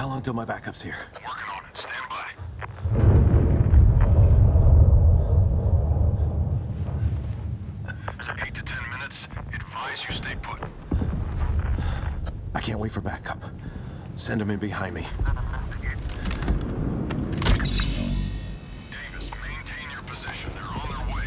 How long till my backup's here? Working on it. Stand by. It's 8 to 10 minutes. Advise you stay put. I can't wait for backup. Send them in behind me. Davis, maintain your position. They're on their way.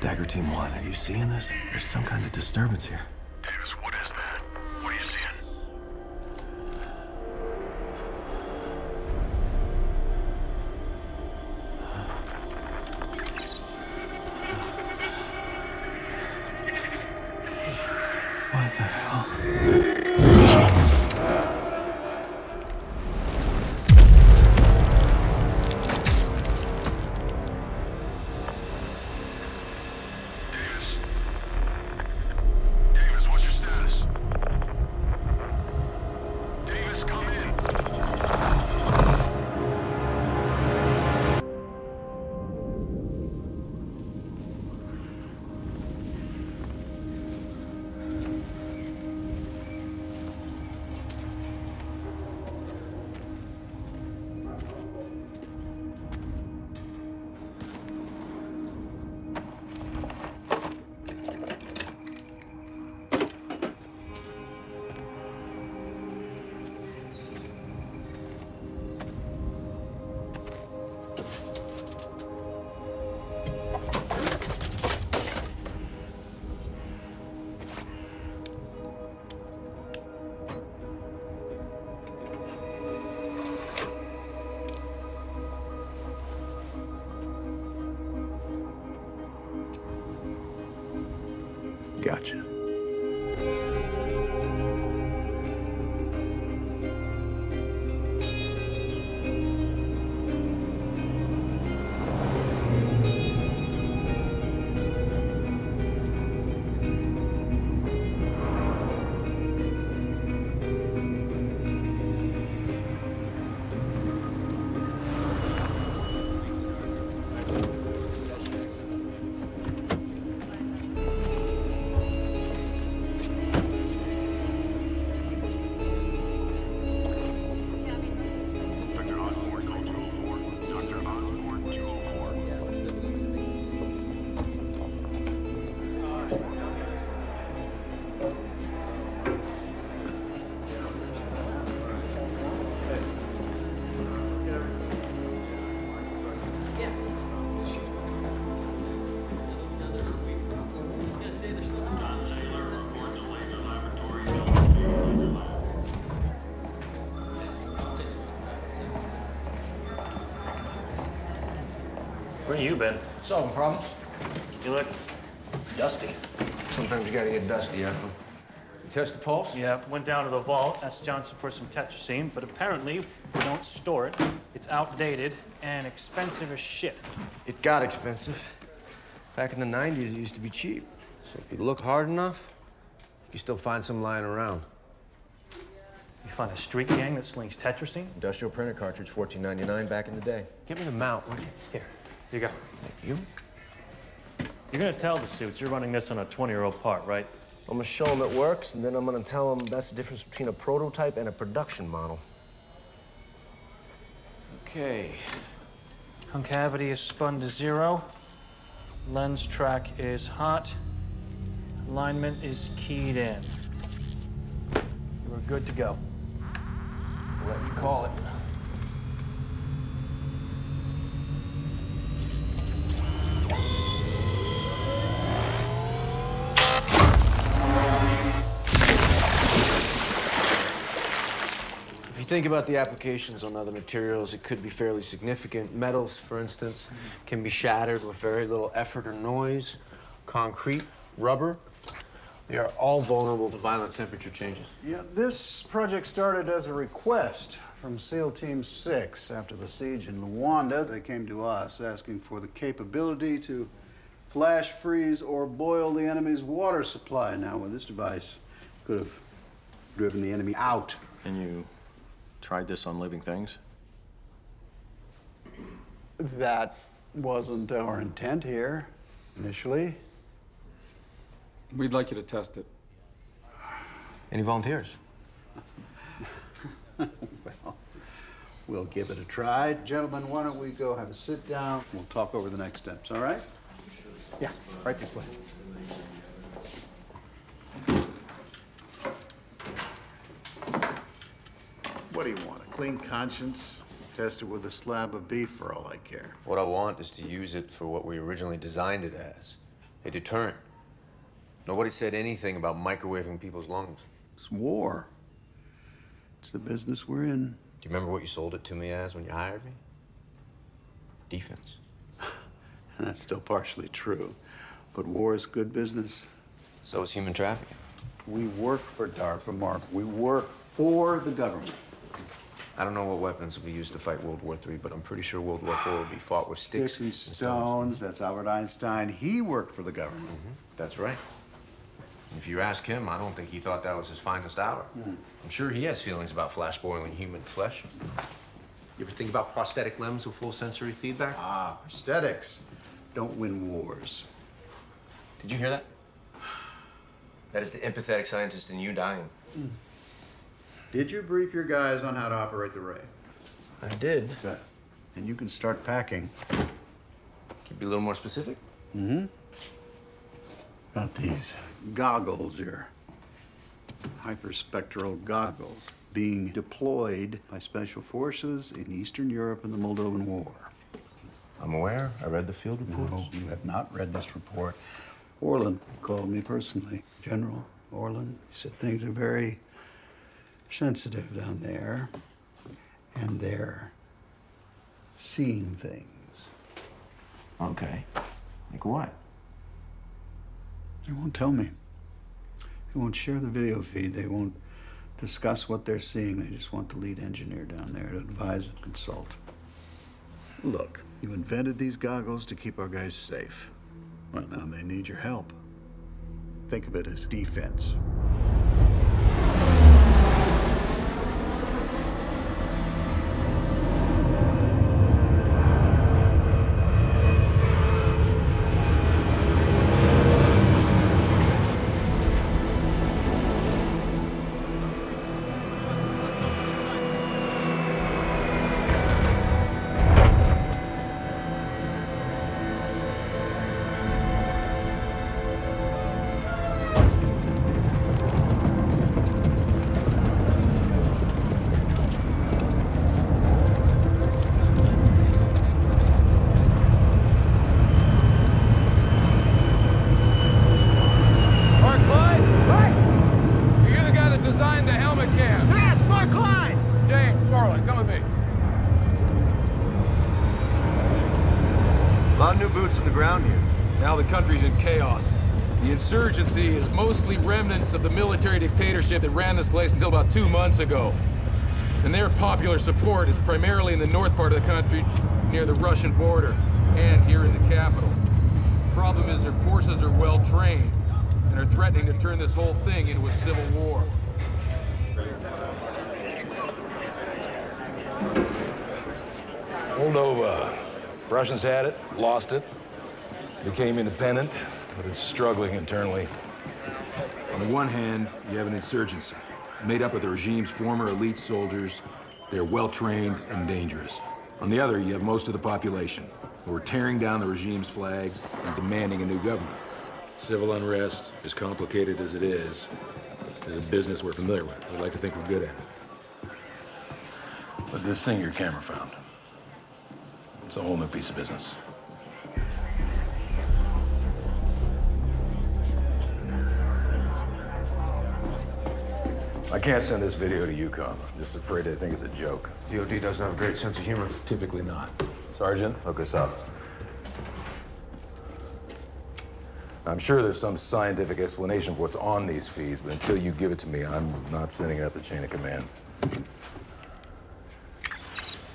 Dagger Team 1, are you seeing this? There's some kind of disturbance here. Davis, what is that? What are you seeing? What the hell? Davis, what's your status? Davis, come in. Gotcha. Dr. Osborne, call 204. Dr. Osborne, 204. Where you been? Solving problems. You look dusty. Sometimes you gotta get dusty, Efren. You test the pulse? Yeah, went down to the vault, asked Johnson for some tetracycline, but apparently we don't store it. It's outdated and expensive as shit. It got expensive. Back in the 90s, it used to be cheap. So if you look hard enough, you can still find some lying around. You find a street gang that slings tetracycline? Industrial printer cartridge, $14.99 back in the day. Give me the mount, will you? Here, you go. Thank you. You're gonna tell the suits you're running this on a 20-year-old part, right? I'm gonna show them it works, and then I'm gonna tell them that's the difference between a prototype and a production model. Okay. Concavity is spun to 0. Lens track is hot. Alignment is keyed in. You are good to go. What you call it. If you think about the applications on other materials, it could be fairly significant. Metals, for instance, can be shattered with very little effort or noise. Concrete, rubber, they are all vulnerable to violent temperature changes. Yeah, this project started as a request from SEAL Team 6. After the siege in Luanda, they came to us asking for the capability to flash freeze or boil the enemy's water supply. Now, with this device, could have driven the enemy out. And you tried this on living things? That wasn't our intent here, initially. We'd like you to test it. Any volunteers? Well, we'll give it a try. Gentlemen, why don't we go have a sit down? We'll talk over the next steps, all right? Yeah, right this way. What do you want, a clean conscience? Test it with a slab of beef for all I care. What I want is to use it for what we originally designed it as, a deterrent. Nobody said anything about microwaving people's lungs. It's war. It's the business we're in. Do you remember what you sold it to me as when you hired me? Defense. And that's still partially true. But war is good business. So is human trafficking. We work for DARPA, Mark. We work for the government. I don't know what weapons will be used to fight World War III, but I'm pretty sure World War IV will be fought with sticks and stones. That's Albert Einstein. He worked for the government. That's right. If you ask him, I don't think he thought that was his finest hour. I'm sure he has feelings about flash boiling human flesh. You ever think about prosthetic limbs with full sensory feedback? Ah, prosthetics don't win wars. Did you hear that? That is the empathetic scientist in you dying. Did you brief your guys on how to operate the ray? I did. Good. And you can start packing. Can you be a little more specific? About these goggles here. Hyperspectral goggles being deployed by special forces in Eastern Europe in the Moldovan War. I'm aware. I read the field reports. No, you have not read this report. Orlan called me personally. General Orlan. He said things are very sensitive down there. And they're seeing things. Okay. Like what? They won't tell me. They won't share the video feed. They won't discuss what they're seeing. They just want the lead engineer down there to advise and consult. Look, you invented these goggles to keep our guys safe. Well, now they need your help. Think of it as defense. Insurgency is mostly remnants of the military dictatorship that ran this place until about 2 months ago. And their popular support is primarily in the north part of the country, near the Russian border, and here in the capital. Problem is their forces are well trained and are threatening to turn this whole thing into a civil war. Moldova. Russians had it, lost it, became independent, but it's struggling internally. On the one hand, you have an insurgency, made up of the regime's former elite soldiers. They're well-trained and dangerous. On the other, you have most of the population, who are tearing down the regime's flags and demanding a new government. Civil unrest, as complicated as it is a business we're familiar with. We'd like to think we're good at it. But this thing your camera found, it's a whole new piece of business. I can't send this video to UCOM. I'm just afraid they think it's a joke. DOD doesn't have a great sense of humor. Typically not. Sergeant, hook us up. I'm sure there's some scientific explanation for what's on these feeds, but until you give it to me, I'm not sending it up the chain of command.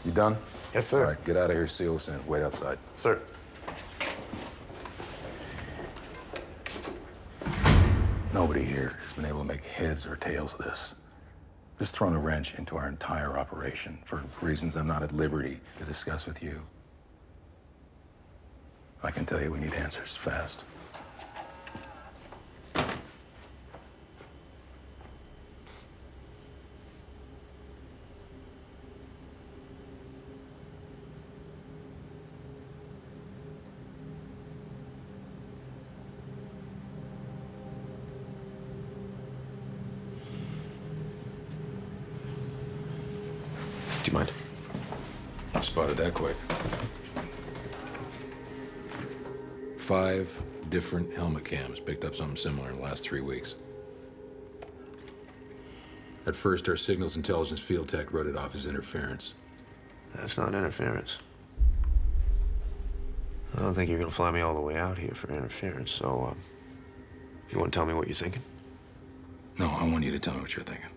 You done? Yes, sir. All right, get out of here, seal us in. Wait outside. Sir. Nobody here has been able to make heads or tails of this. Just thrown a wrench into our entire operation for reasons I'm not at liberty to discuss with you. I can tell you we need answers fast. Do you mind? Spotted that quick. 5 different helmet cams picked up something similar in the last 3 weeks. At first, our signals intelligence field tech wrote it off as interference. That's not interference. I don't think you're gonna fly me all the way out here for interference, so, you wanna tell me what you're thinking? No, I want you to tell me what you're thinking.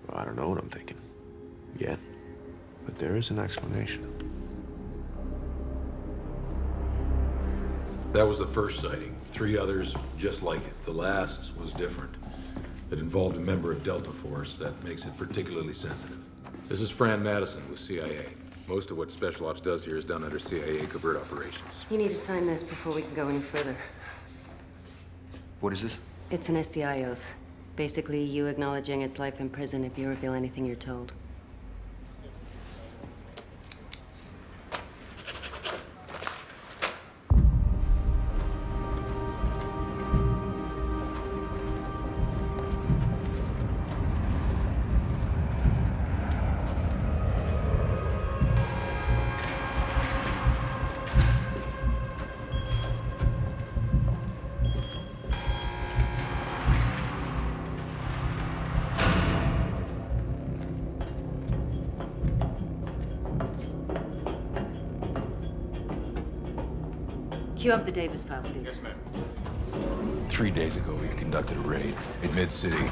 Well, I don't know what I'm thinking. Yet. But there is an explanation. That was the first sighting. 3 others just like it. The last was different. It involved a member of Delta Force. That makes it particularly sensitive. This is Fran Madison with CIA. Most of what Special Ops does here is done under CIA covert operations. You need to sign this before we can go any further. What is this? It's an SCI oath. Basically, you acknowledging its life in prison if you reveal anything you're told. Cue up the Davis file, please. Yes, ma'am. 3 days ago, we conducted a raid in Mid-City.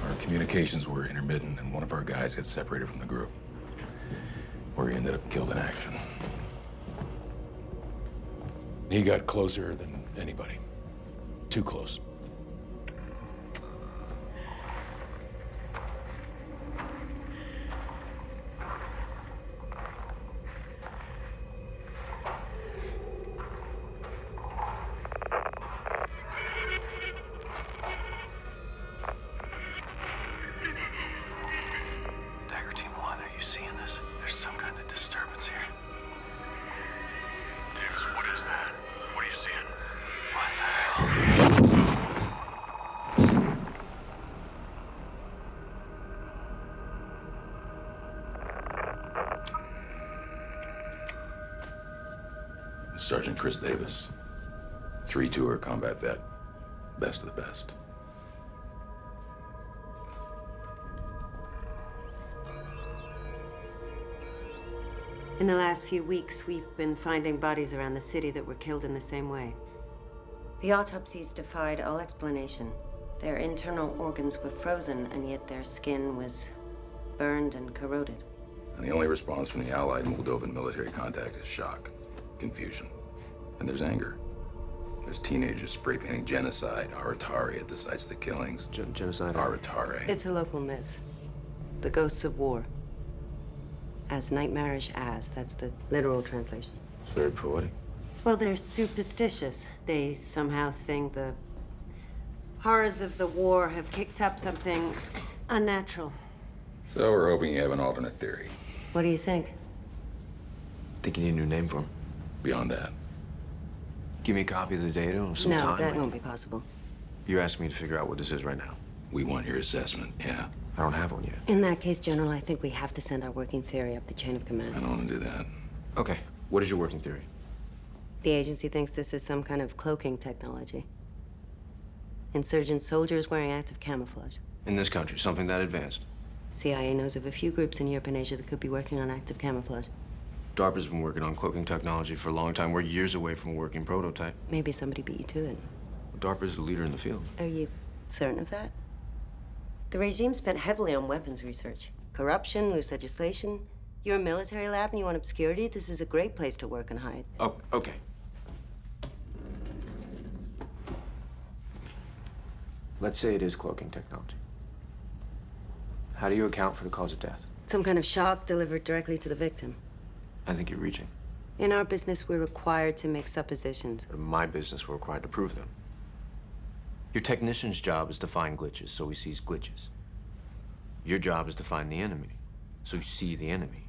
Our communications were intermittent, and one of our guys got separated from the group, where he ended up killed in action. He got closer than anybody. Too close. Dagger Team 1, are you seeing this? There's some kind of disturbance here. Davis, what is that? What are you seeing? What the hell? Sergeant Chris Davis. 3-tour combat vet. Best of the best. In the last few weeks, we've been finding bodies around the city that were killed in the same way. The autopsies defied all explanation. Their internal organs were frozen, and yet their skin was burned and corroded. And the only response from the Allied Moldovan military contact is shock, confusion, and there's anger. There's teenagers spray painting genocide, Aratari at the sites of the killings. Genocide? Aratari. It's a local myth. The ghosts of war. As nightmarish as, that's the literal translation. It's very poetic. Well, they're superstitious. They somehow think the horrors of the war have kicked up something unnatural. So we're hoping you have an alternate theory. What do you think? Think you need a new name for him? Beyond that. Give me a copy of the data and some No, time? that won't be possible. You're asking me to figure out what this is right now. We want your assessment, yeah. I don't have one yet. In that case, General, I think we have to send our working theory up the chain of I command. don't want to do that. Okay, what is your working theory? The agency thinks this is some kind of cloaking technology. Insurgent soldiers wearing active camouflage. In this country, something that advanced. CIA knows of a few groups in Europe and Asia that could be working on active camouflage. DARPA's been working on cloaking technology for a long time. We're years away from a working prototype. Maybe somebody beat you to it. DARPA is the leader in the field. Are you certain of that? The regime spent heavily on weapons research. Corruption, loose legislation. You're a military lab and you want obscurity? This is a great place to work and hide. Oh, okay. Let's say it is cloaking technology. How do you account for the cause of death? Some kind of shock delivered directly to the victim. I think you're reaching. In our business, we're required to make suppositions. In my business, we're required to prove them. Your technician's job is to find glitches, so he sees glitches. Your job is to find the enemy, so you see the enemy.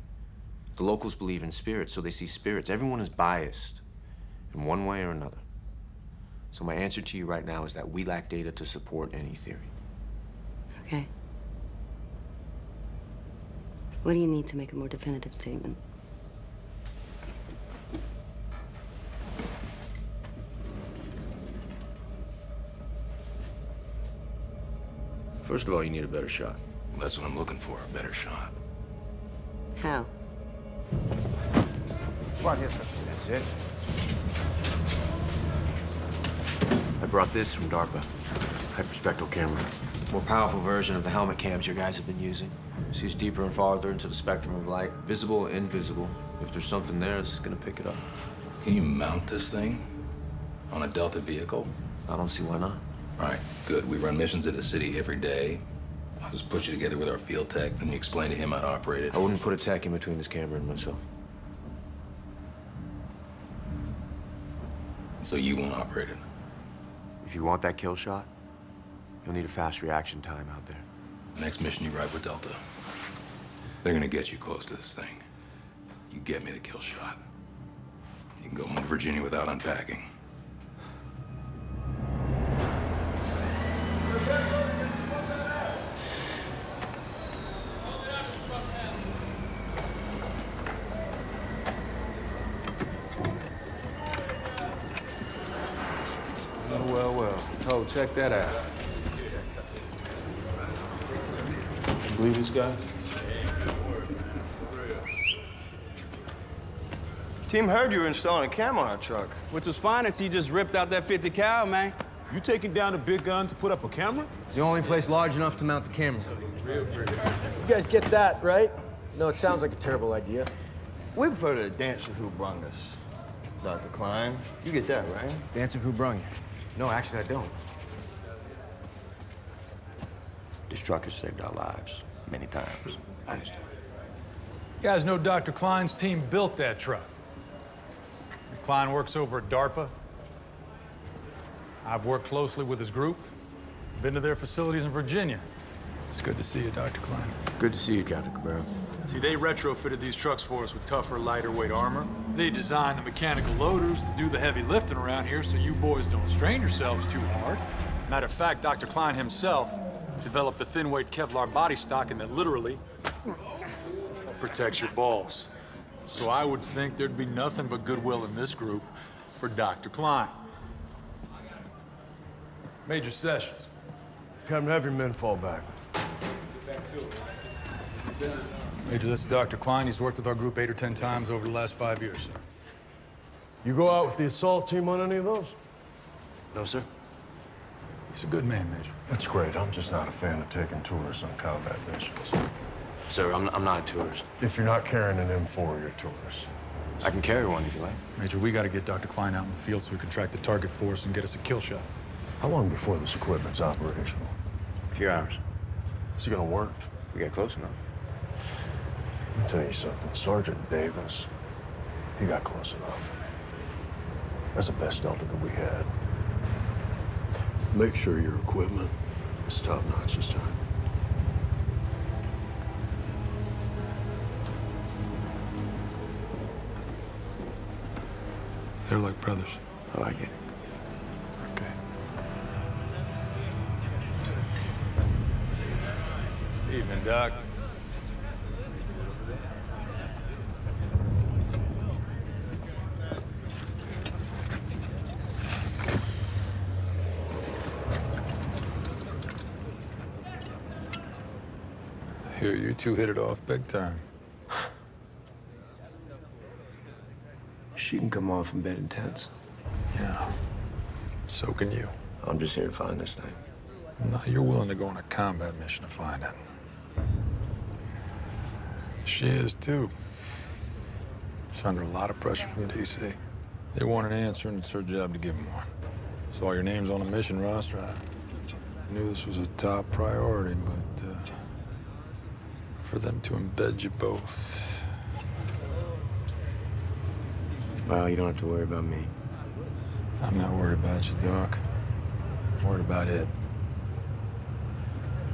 The locals believe in spirits, so they see spirits. Everyone is biased in one way or another. So my answer to you right now is that we lack data to support any theory. Okay. What do you need to make a more definitive statement? First of all, you need a better shot. That's what I'm looking for, a better shot. How? That's it. I brought this from DARPA. Hyperspectral camera. More powerful version of the helmet cams your guys have been using. Sees deeper and farther into the spectrum of light. Visible, invisible. If there's something there, it's gonna pick it up. Can you mount this thing on a Delta vehicle? I don't see why not. All right, good. We run missions in the city every day. I'll just put you together with our field tech, and you explain to him how to operate it. I wouldn't put a tech in between this camera and myself. So you won't operate it? If you want that kill shot, you'll need a fast reaction time out there. Next mission you ride with Delta, they're gonna get you close to this thing. You get me the kill shot. You can go home to Virginia without unpacking. Well. Oh, check that out. You believe this guy? Team heard you were installing a cam on our truck. Which was fine as he just ripped out that 50 cal, man. You taking down a big gun to put up a camera? It's the only place large enough to mount the camera. You guys get that, right? No, it sounds like a terrible idea. We prefer to dance with who brung us. Dr. Klein, you get that, right? Dancing who brung you? No, actually, I don't. This truck has saved our lives many times. I understand. You guys know Dr. Klein's team built that truck. Klein works over at DARPA. I've worked closely with his group. Been to their facilities in Virginia. It's good to see you, Dr. Klein. Good to see you, Captain Cabrera. See, they retrofitted these trucks for us with tougher, lighter weight armor. They designed the mechanical loaders that do the heavy lifting around here so you boys don't strain yourselves too hard. Matter of fact, Dr. Klein himself developed the thin-weight Kevlar body stocking that literally protects your balls. So I would think there'd be nothing but goodwill in this group for Dr. Klein. Major Sessions. Captain, have your men fall back. Major, this is Dr. Klein. He's worked with our group 8 or 10 times over the last 5 years, sir. You go out with the assault team on any of those? No, sir. He's a good man, Major. That's great. I'm just not a fan of taking tourists on combat missions. Sir, I'm not a tourist. If you're not carrying an M4, you're a tourist. I can carry one if you like. Major, we got to get Dr. Klein out in the field so we can track the target for us and get us a kill shot. How long before this equipment's operational? A few hours. Is it gonna work? We get close enough. I'll tell you something. Sergeant Davis, he got close enough. That's the best Delta that we had. Make sure your equipment is top-notch this time. They're like brothers. I like it. Okay. Evening, Doc. I hear you two hit it off big time. She can come off in bed intense. Yeah. So can you. I'm just here to find this thing. Now you're willing to go on a combat mission to find it. She is too. She's under a lot of pressure from DC. They want an answer, and it's her job to give them one. Saw your names on the mission roster. I knew this was a top priority, but for them to embed you both. Well, you don't have to worry about me. I'm not worried about you, Doc. I'm worried about it.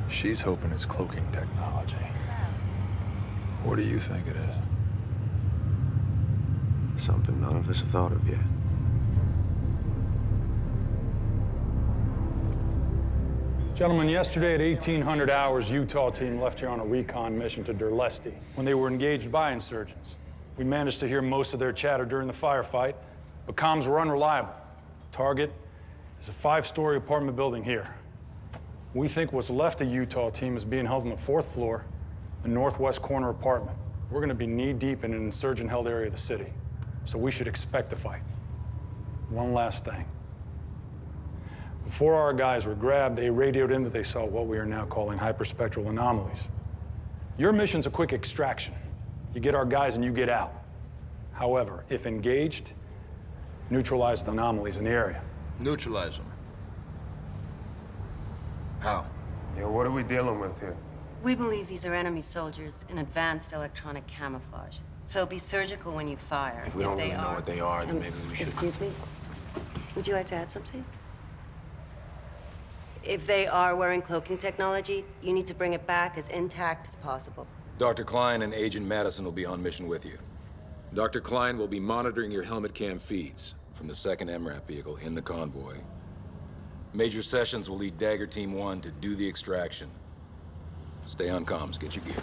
She's hoping it's cloaking technology. What do you think it is? Something none of us have thought of yet. Gentlemen, yesterday at 1800 hours, Utah team left here on a recon mission to Durlesti when they were engaged by insurgents. We managed to hear most of their chatter during the firefight, but comms were unreliable. Target is a 5-story apartment building here. We think what's left of Utah team is being held on the 4th floor, the northwest corner apartment. We're gonna be knee-deep in an insurgent-held area of the city, so we should expect a fight. One last thing. Before our guys were grabbed, they radioed in that they saw what we are now calling hyperspectral anomalies. Your mission's a quick extraction. You get our guys and you get out. However, if engaged, neutralize the anomalies in the area. Neutralize them. How? Yeah, what are we dealing with here? We believe these are enemy soldiers in advanced electronic camouflage. So be surgical when you fire. If we don't really know what they are, then maybe we should. Excuse me? Would you like to add something? If they are wearing cloaking technology, you need to bring it back as intact as possible. Dr. Klein and Agent Madison will be on mission with you. Dr. Klein will be monitoring your helmet cam feeds from the 2nd MRAP vehicle in the convoy. Major Sessions will lead Dagger Team 1 to do the extraction. Stay on comms, get your gear.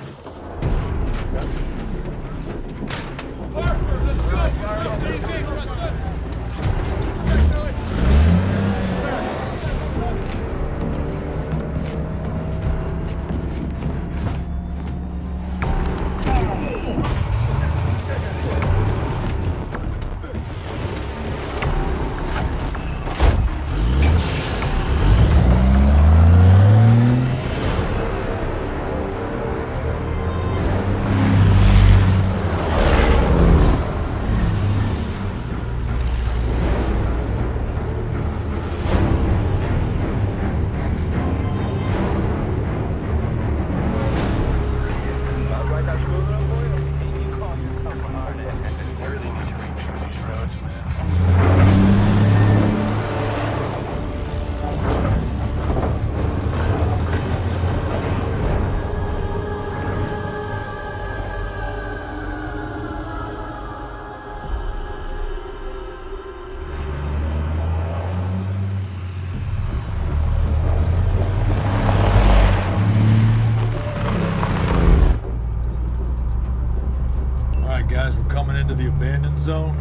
Guys, we're coming into the abandoned zone.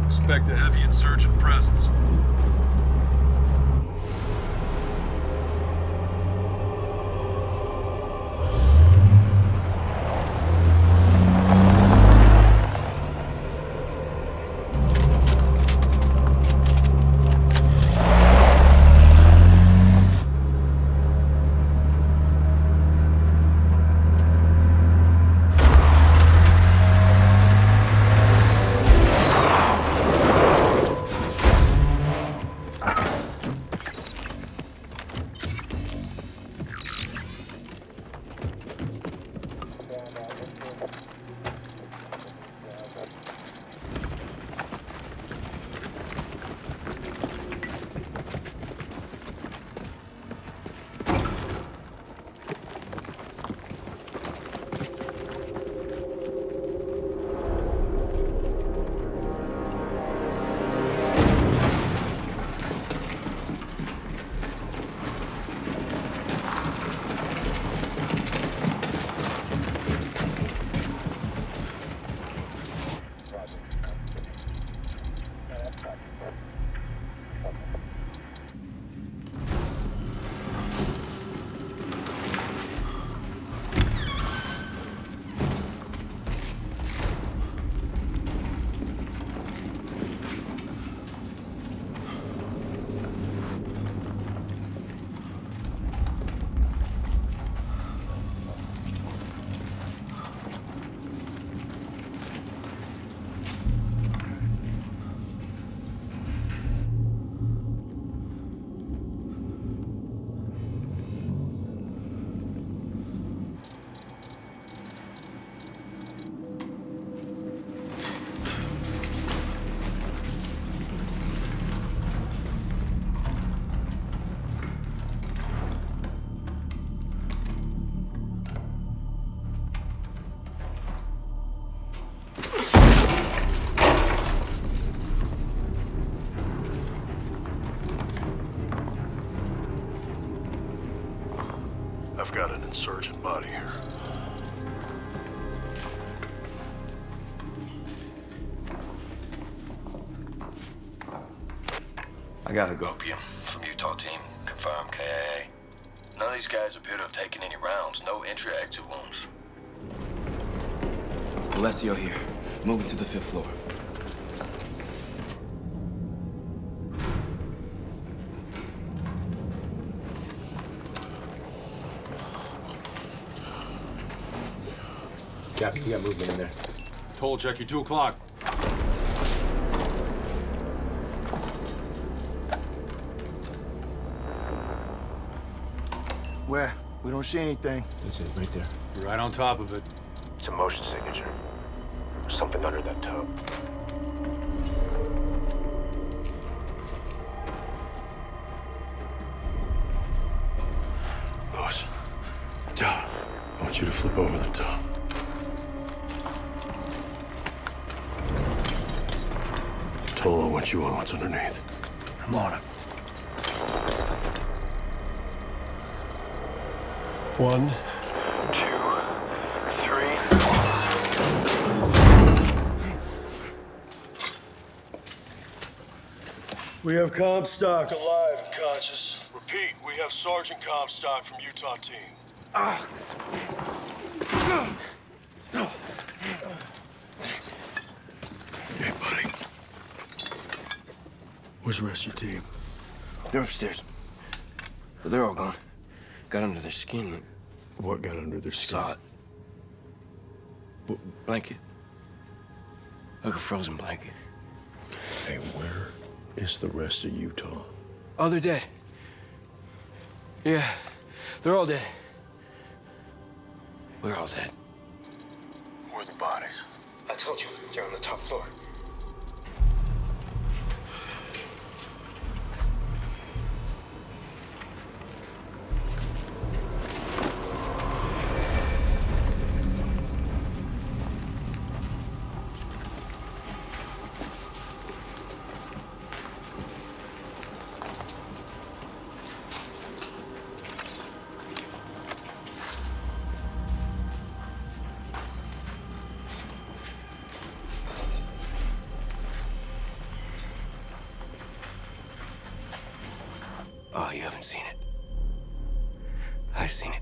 Expect a heavy insurgent presence. I've got an insurgent body here. I got Opium from Utah team. Confirmed KIA. None of these guys appear to have taken any rounds. No entry-exit wounds. Alessio here. Moving to the 5th floor. Captain, you got movement in there. Toll check, you 2 o'clock. Where? We don't see anything. That's it, right there. You're right on top of it. It's a motion signature. Something under that tub. Lewis, John, I want you to flip over the tub. Tola, what you want, what's underneath? I'm on it. 1, 2, 3. We have Comstock alive and conscious. Repeat, we have Sergeant Comstock from Utah team. Hey, buddy. Where's the rest of your team? They're upstairs. But they're all gone. Got under their skin. What got under their skin? Saw it. Blanket. Like a frozen blanket. Hey, where is the rest of Utah? Oh, they're dead. Yeah, they're all dead. We're all dead. Where are the bodies? I told you, you're on the top floor. Oh, you haven't seen it. I've seen it.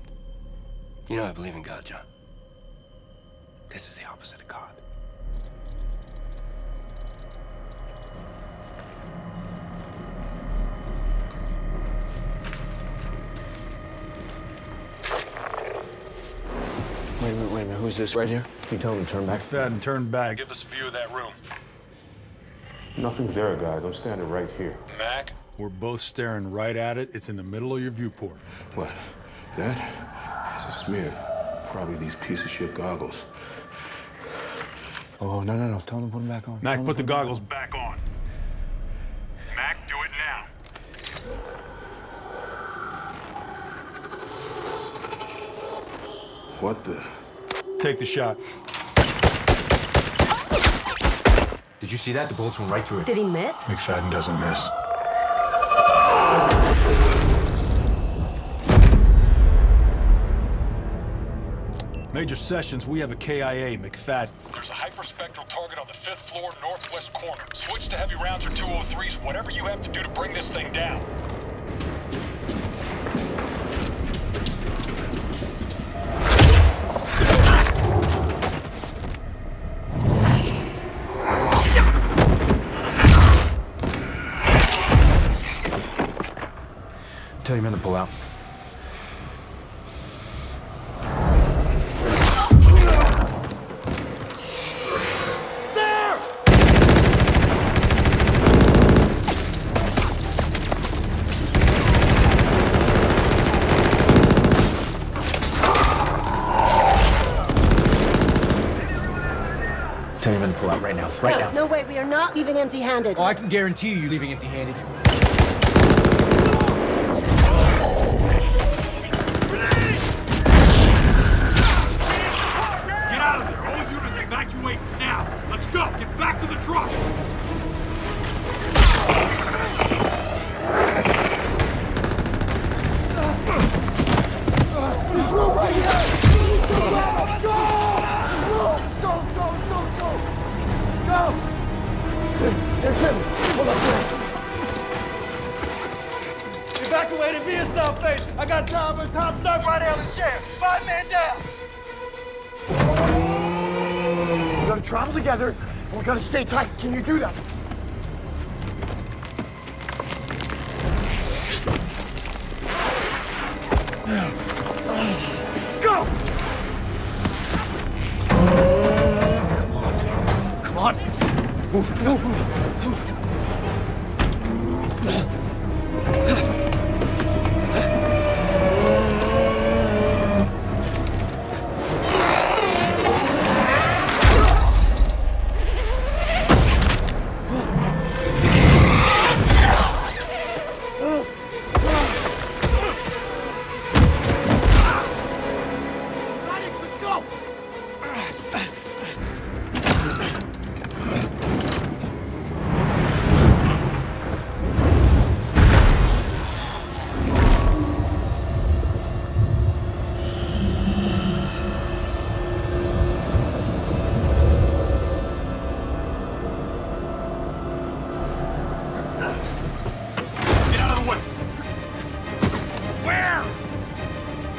You know I believe in God, John. This is the opposite of God. Wait a minute. Who's this right here? Can you tell him to turn back? McFadden, turn back. Give us a view of that room. Nothing's there, guys. I'm standing right here. Mac? We're both staring right at it. It's in the middle of your viewport. What? That? It's a smear. Probably these piece of shit goggles. Oh, no. Tell him to put them back on. Mac, put the goggles back on. Mac, do it now. What the? Take the shot. Did you see that? The bullets went right through it. Did he miss? McFadden doesn't miss. Major Sessions, we have a KIA, McFadden. There's a hyperspectral target on the 5th floor, northwest corner. Switch to heavy rounds or 203s, whatever you have to do to bring this thing down. Tell your men to pull out. Tell your men to pull out right now. Right now. No way, we are not leaving empty-handed. Oh, I can guarantee you're leaving empty-handed. Get out of there! All units evacuate now! Let's go! Get back to the truck! the way to via South Face. I got time and cop stuck right down the chair. 5 man down. We gotta travel together, and we gotta stay tight. Can you do that? Go! Come on. Move, move, move, move.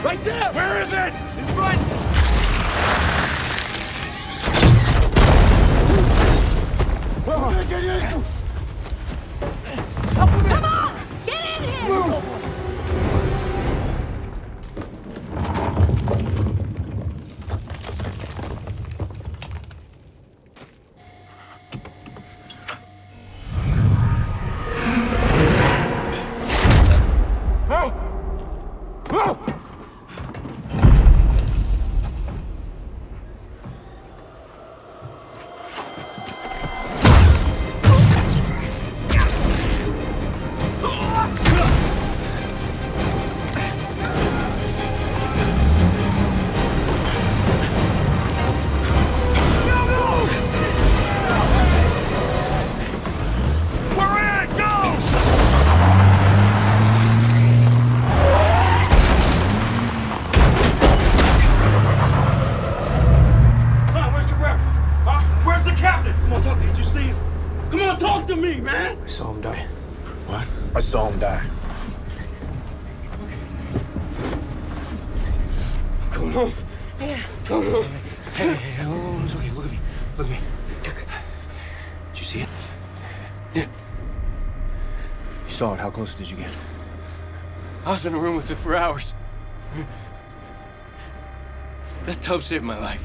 Right there! Where is it? In front! Well, get in! Help him in! Come on! Get in here! Move! I saw him die. What? I saw him die. Come on. Yeah. Come on. Hey, oh, it's okay. Look at me. Look at me. Did you see it? Yeah. You saw it. How close did you get? I was in a room with it for hours. That tub saved my life.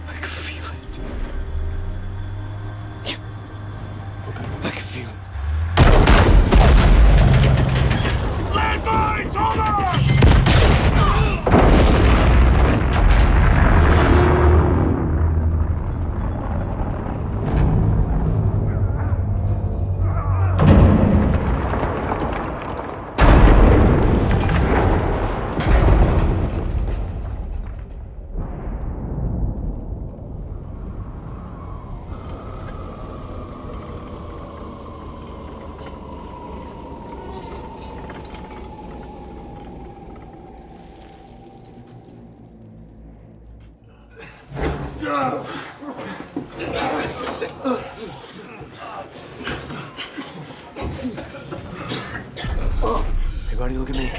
I could feel it. I can feel it. Landmines! Hold on! Hey, buddy, look at me.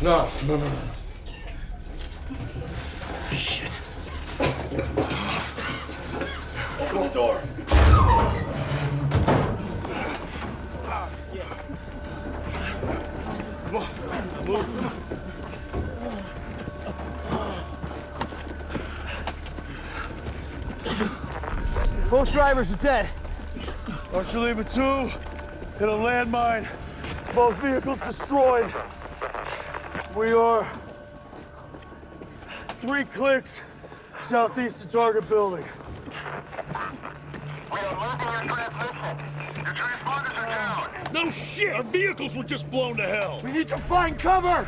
No. Shit. Open the door. Come on. Move. Both drivers are dead. Archer Lima 2 hit a landmine. Both vehicles destroyed. We are 3 clicks southeast of target building. We are losing your transmission. Your transponders are down. No shit! Our vehicles were just blown to hell. We need to find cover.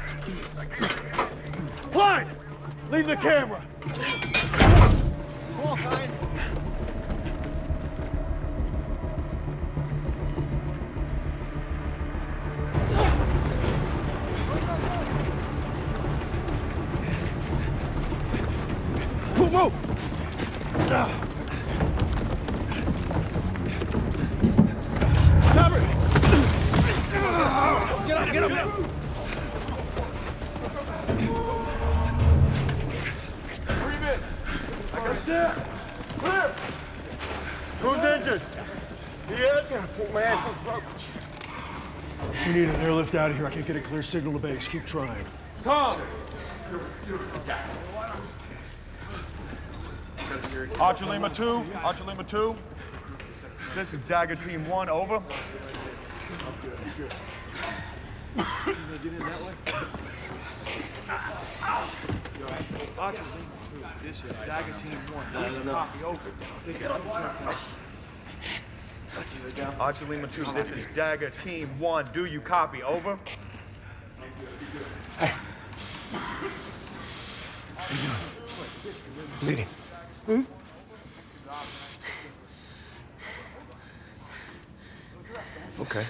Clyde, leave the camera. Come on, Clyde. Move! Cover! Who's injured? He is? Man. We need an airlift out of here. I can't get a clear signal to base. Keep trying. Come! Archer Lima 2. Archer Lima 2. This is Dagger Team 1. Over. Good. Archer Lima 2. This is Dagger Team 1. Copy. Over. Archer Lima 2. This is Dagger Team 1. Do you copy? Over. Hey. Bleeding. Hmm? Okay.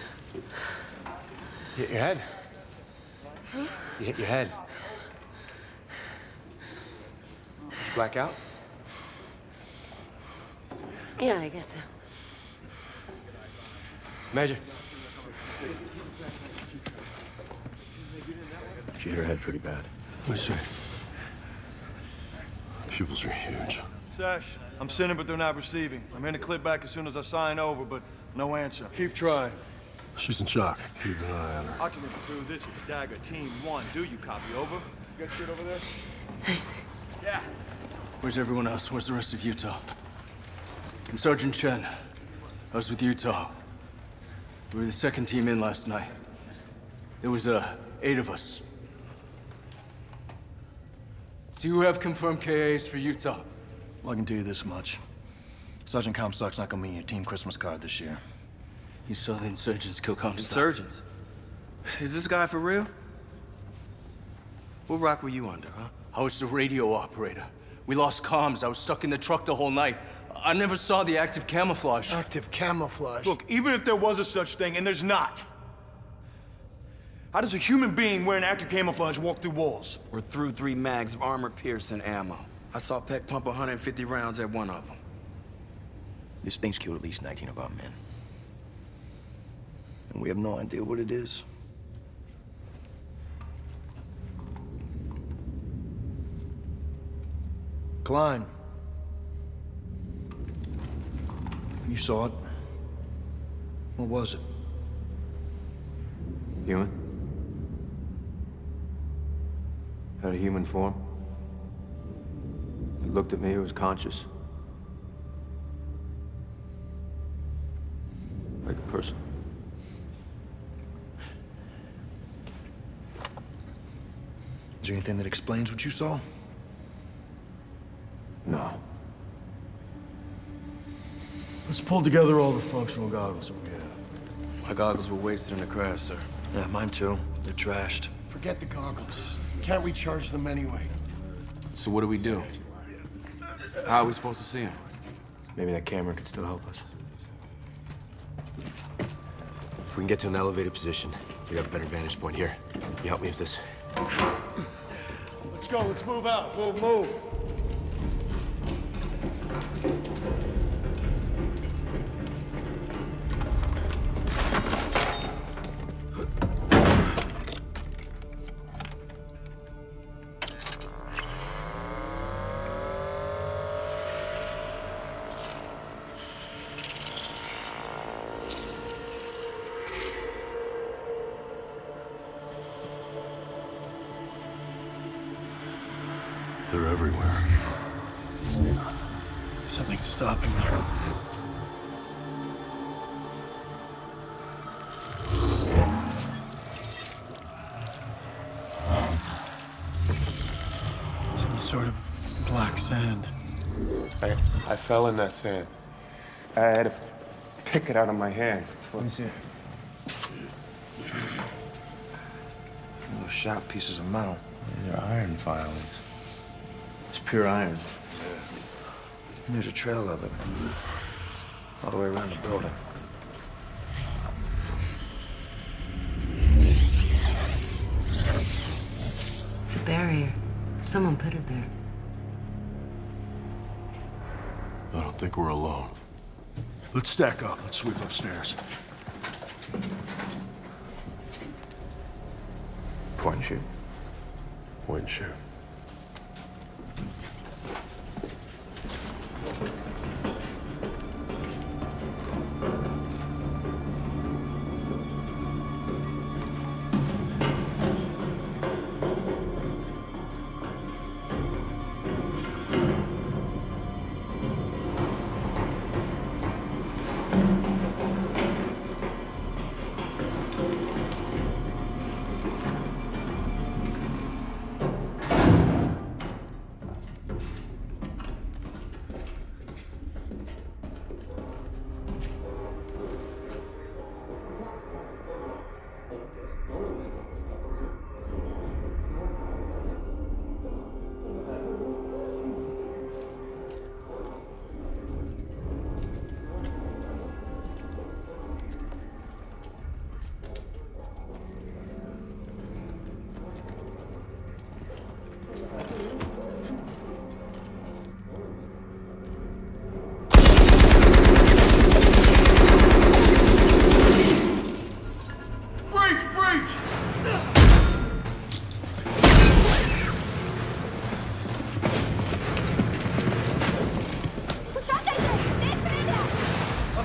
You hit your head. Huh? You hit your head. Did you black out? Yeah, I guess so. Major. She hit her head pretty bad. I see. Pupils are huge. Sash, I'm sending, but they're not receiving. I'm in to clip back as soon as I sign over, but no answer. Keep trying. She's in shock. Keep an eye on her. Archer Lima 2, this is Dagger Team 1. Do you copy? Over. You got shit over there? Yeah. Where's everyone else? Where's the rest of Utah? I'm Sergeant Chen. I was with Utah. We were the second team in last night. There was 8 of us. Do you have confirmed KAs for Utah? Well, I can tell you this much. Sergeant Comstock's not gonna be in your team Christmas card this year. You saw the insurgents kill Comstock. Insurgents? Is this guy for real? What rock were you under, huh? I was the radio operator. We lost comms. I was stuck in the truck the whole night. I never saw the active camouflage. Active camouflage? Look, even if there was a such thing, and there's not, how does a human being wearing active camouflage walk through walls? We're through 3 mags of armor-piercing ammo. I saw Peck pump 150 rounds at one of them. This thing's killed at least 19 of our men. And we have no idea what it is. Klein. You saw it. What was it? Human. Had a human form. It looked at me, it was conscious. Like a person. Is there anything that explains what you saw? No. Let's pull together all the functional goggles that we have. My goggles were wasted in the crash, sir. Yeah, mine too. They're trashed. Forget the goggles. Can't recharge them anyway. So what do we do? How are we supposed to see him? Maybe that camera could still help us. If we can get to an elevated position, we got a better vantage point here. You help me with this. Let's go. Let's move out. Move. They're everywhere. Something's stopping them. Some sort of black sand. I fell in that sand. I had to pick it out of my hand. Let me see it. Little sharp pieces of metal. These are iron filings. It's pure iron. And there's a trail of it. All the way around the building. It's a barrier. Someone put it there. I don't think we're alone. Let's stack up. Let's sweep upstairs. Point and shoot. Point and shoot.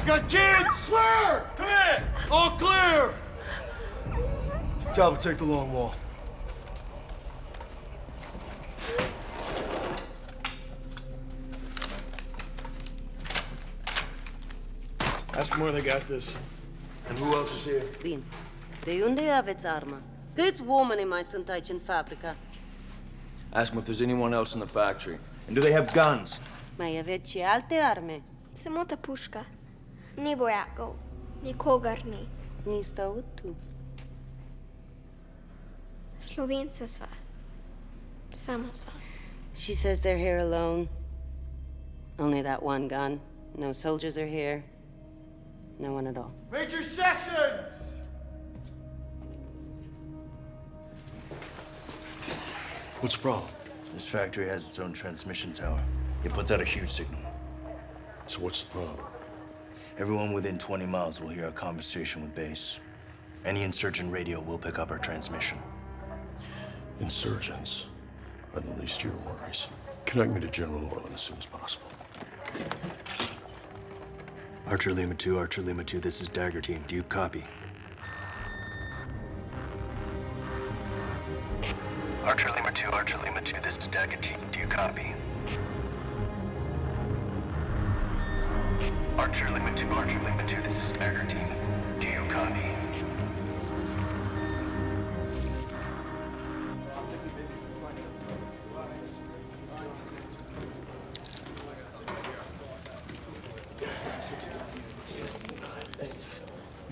I've got kids! Clear! Come in! All clear! Talbot, take the long wall. Ask them where they got this. And who else is here? Bine. De unde aveți armă? Câți oameni mai sunt aici în fabrică? Ask them if there's anyone else in the factory. And do they have guns? Mai aveți și alte arme? Самата пушка. Ни вояков, ни когарни. Ни стаут tu. Slovenca sva. Sama sva. She says they're here alone. Only that one gun. No soldiers are here. No one at all. Major Sessions! What's the problem? This factory has its own transmission tower. It puts out a huge signal. So what's the problem? Everyone within 20 miles will hear a conversation with base. Any insurgent radio will pick up our transmission. Insurgents are the least of your worries. Connect me to General Orland as soon as possible. Archer Lima 2, this is Dagger Team. Do you copy? Archer Lima 2, this is Dagger Team. Do you copy? Archer Lima 2, this is Dagger Team. Do you copy?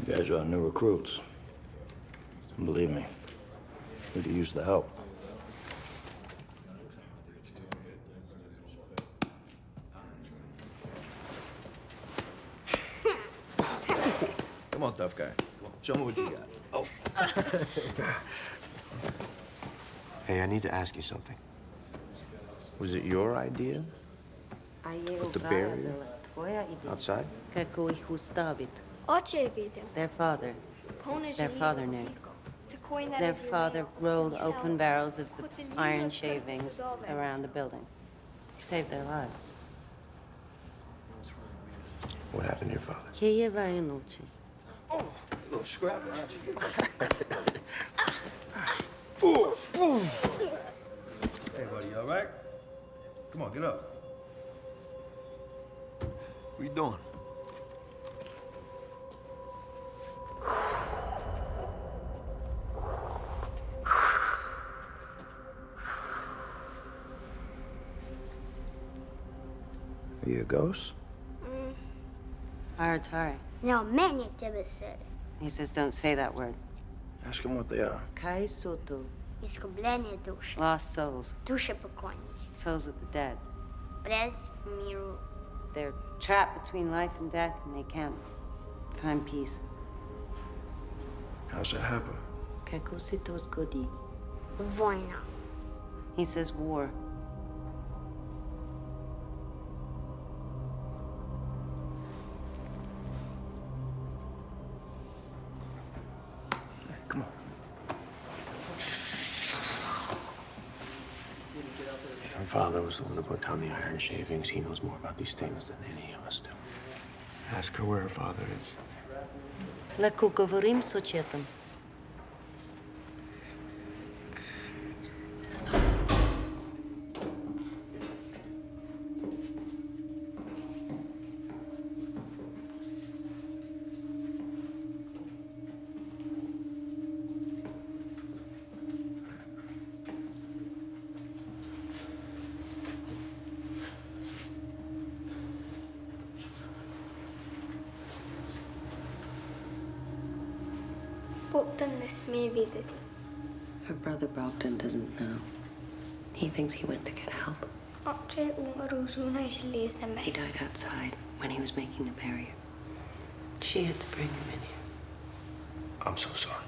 You guys are new recruits. And believe me, we could use the help. Come on, tough guy. Show me what you got. Oh. Hey, I need to ask you something. Was it your idea? Put the barrier outside? Kako ih ustavit. Oče je vidio. Their father. Pone Their železno father knew. piko. Takoj Their naredio father neko. rolled Stao open barrels of the Hoće iron ljubio shavings krvcu zove. around the building. He saved their lives. What happened to your father? Kijeva je nuči. Oh, little scrap. Hey, buddy, you all right? Come on, get up. What you doing? Are you a ghost? Aratari. No, meni tebe se. He says don't say that word. Ask them what they are. Kai sutu. Izgubljenje duše. Lost souls. Duše pokojnih. Souls of the dead. Brez miru. They're trapped between life and death and they can't find peace. How's that happen? Kako se to zgodi? Vojna. He says war. Come on. If her father was the one who put down the iron shavings, he knows more about these things than any of us do. Ask her where her father is. Леко говорим с отчетом. Bogdan ne smije vidjeti. Her brother Bogdan doesn't know. He thinks he went to get help. Oče je umro zunaj železne He meje. died outside when he was making the barrier. She had to bring him in here. I'm so sorry.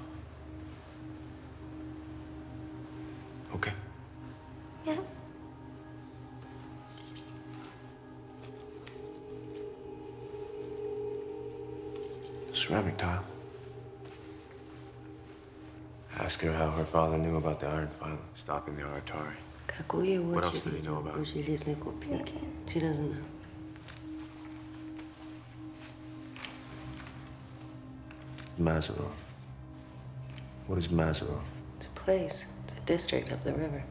Okay. Ja. Ceramic tile. Ask her how her father knew about the iron filing, stopping the Aratari. Kako je What uoče else did he know about u it? železne kopirke? She doesn't know. Mazarov. What is Mazarov? It's a place. It's a district up the river.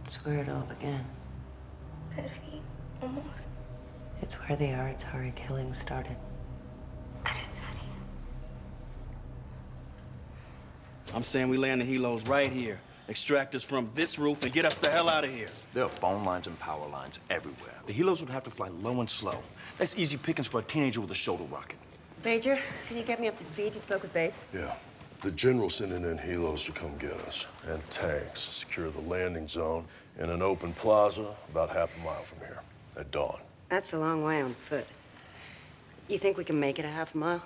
It's where it all began. It's where the Aratari killing started. I'm saying we land the helos right here. Extract us from this roof and get us the hell out of here. There are phone lines and power lines everywhere. The helos would have to fly low and slow. That's easy pickings for a teenager with a shoulder rocket. Major, can you get me up to speed? You spoke with base? Yeah. The general's sending in helos to come get us, and tanks to secure the landing zone in an open plaza about half a mile from here, at dawn. That's a long way on foot. You think we can make it a half a mile?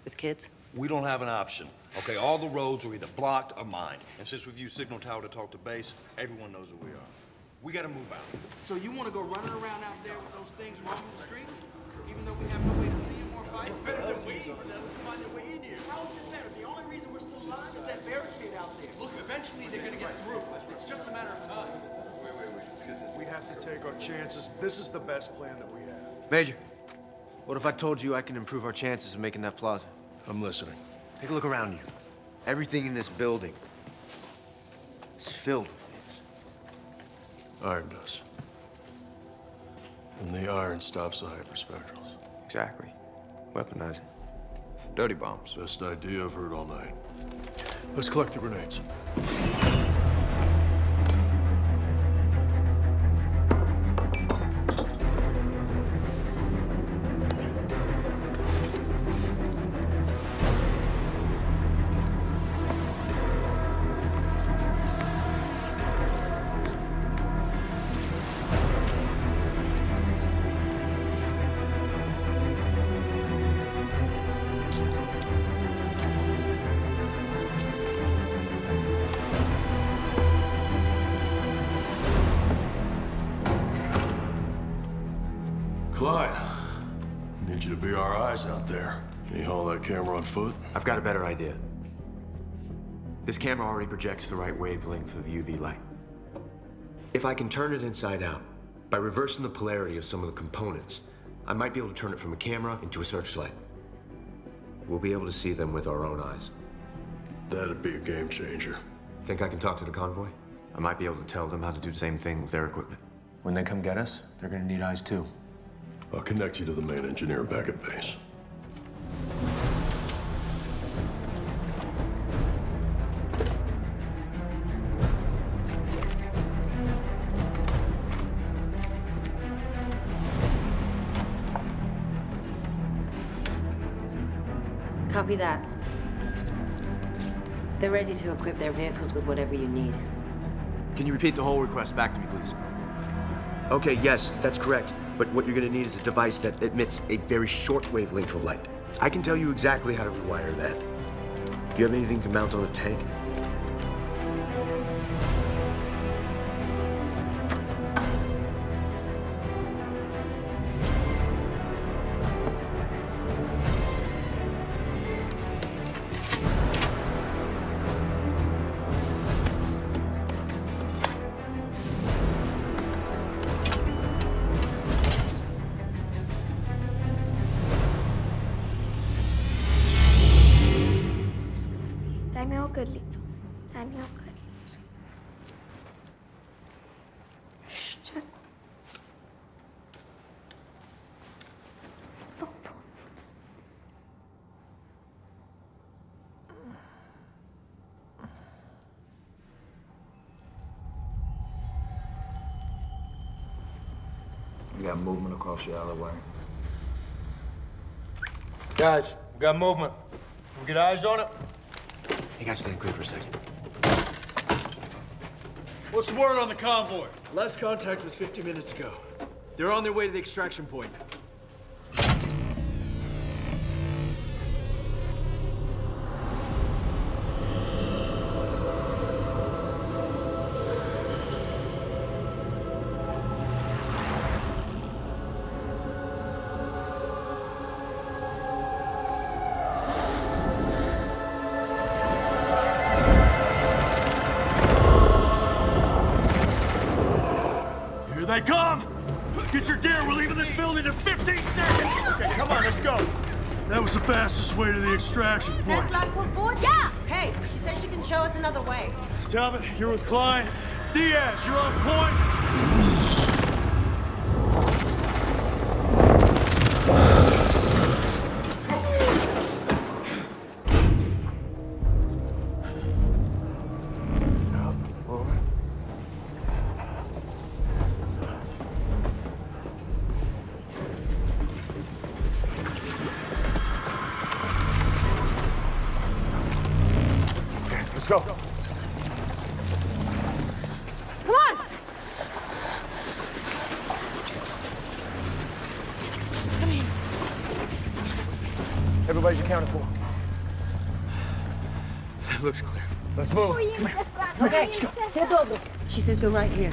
With kids? We don't have an option. Okay, all the roads are either blocked or mined. And since we've used Signal Tower to talk to base, everyone knows who we are. We gotta move out. So you want to go running around out there with those things roaming the street? Even though we have no way to see them or fight? It's better than waiting for them to find their way in here. How is it better? The only reason we're still alive is that barricade out there. Look, eventually they're gonna get through. It's just a matter of time. We have to take our chances. This is the best plan that we have. Major, what if I told you I can improve our chances of making that plaza? I'm listening. Take a look around you. Everything in this building is filled with things. Iron does. And the iron stops the hyperspectrals. Exactly. Weaponize it. Dirty bombs. Best idea I've heard all night. Let's collect the grenades. Clyde, I need you to be our eyes out there. Can you haul that camera on foot? I've got a better idea. This camera already projects the right wavelength of UV light. If I can turn it inside out, by reversing the polarity of some of the components, I might be able to turn it from a camera into a searchlight. We'll be able to see them with our own eyes. That'd be a game changer. Think I can talk to the convoy? I might be able to tell them how to do the same thing with their equipment. When they come get us, they're gonna need eyes too. I'll connect you to the main engineer back at base. Copy that. They're ready to equip their vehicles with whatever you need. Can you repeat the whole request back to me, please? Okay, yes, that's correct. But what you're gonna need is a device that emits a very short wavelength of light. I can tell you exactly how to rewire that. Do you have anything to mount on a tank? We got movement across the alleyway. Guys, we got movement. Can we get eyes on it? Hey guys, stand clear for a second. What's the word on the convoy? Last contact was 50 minutes ago. They're on their way to the extraction point. Here they come! Get your gear, we're leaving this building in 15 seconds! Okay, come on, let's go. That was the fastest way to the extraction point. That's like what Ford? Yeah! Hey, she says she can show us another way. Talbot, you're with Klein. Diaz, you're on point. Let's go. Come on! Come here. Everybody's accounted for. Looks clear. Let's move. Okay, she says go right here.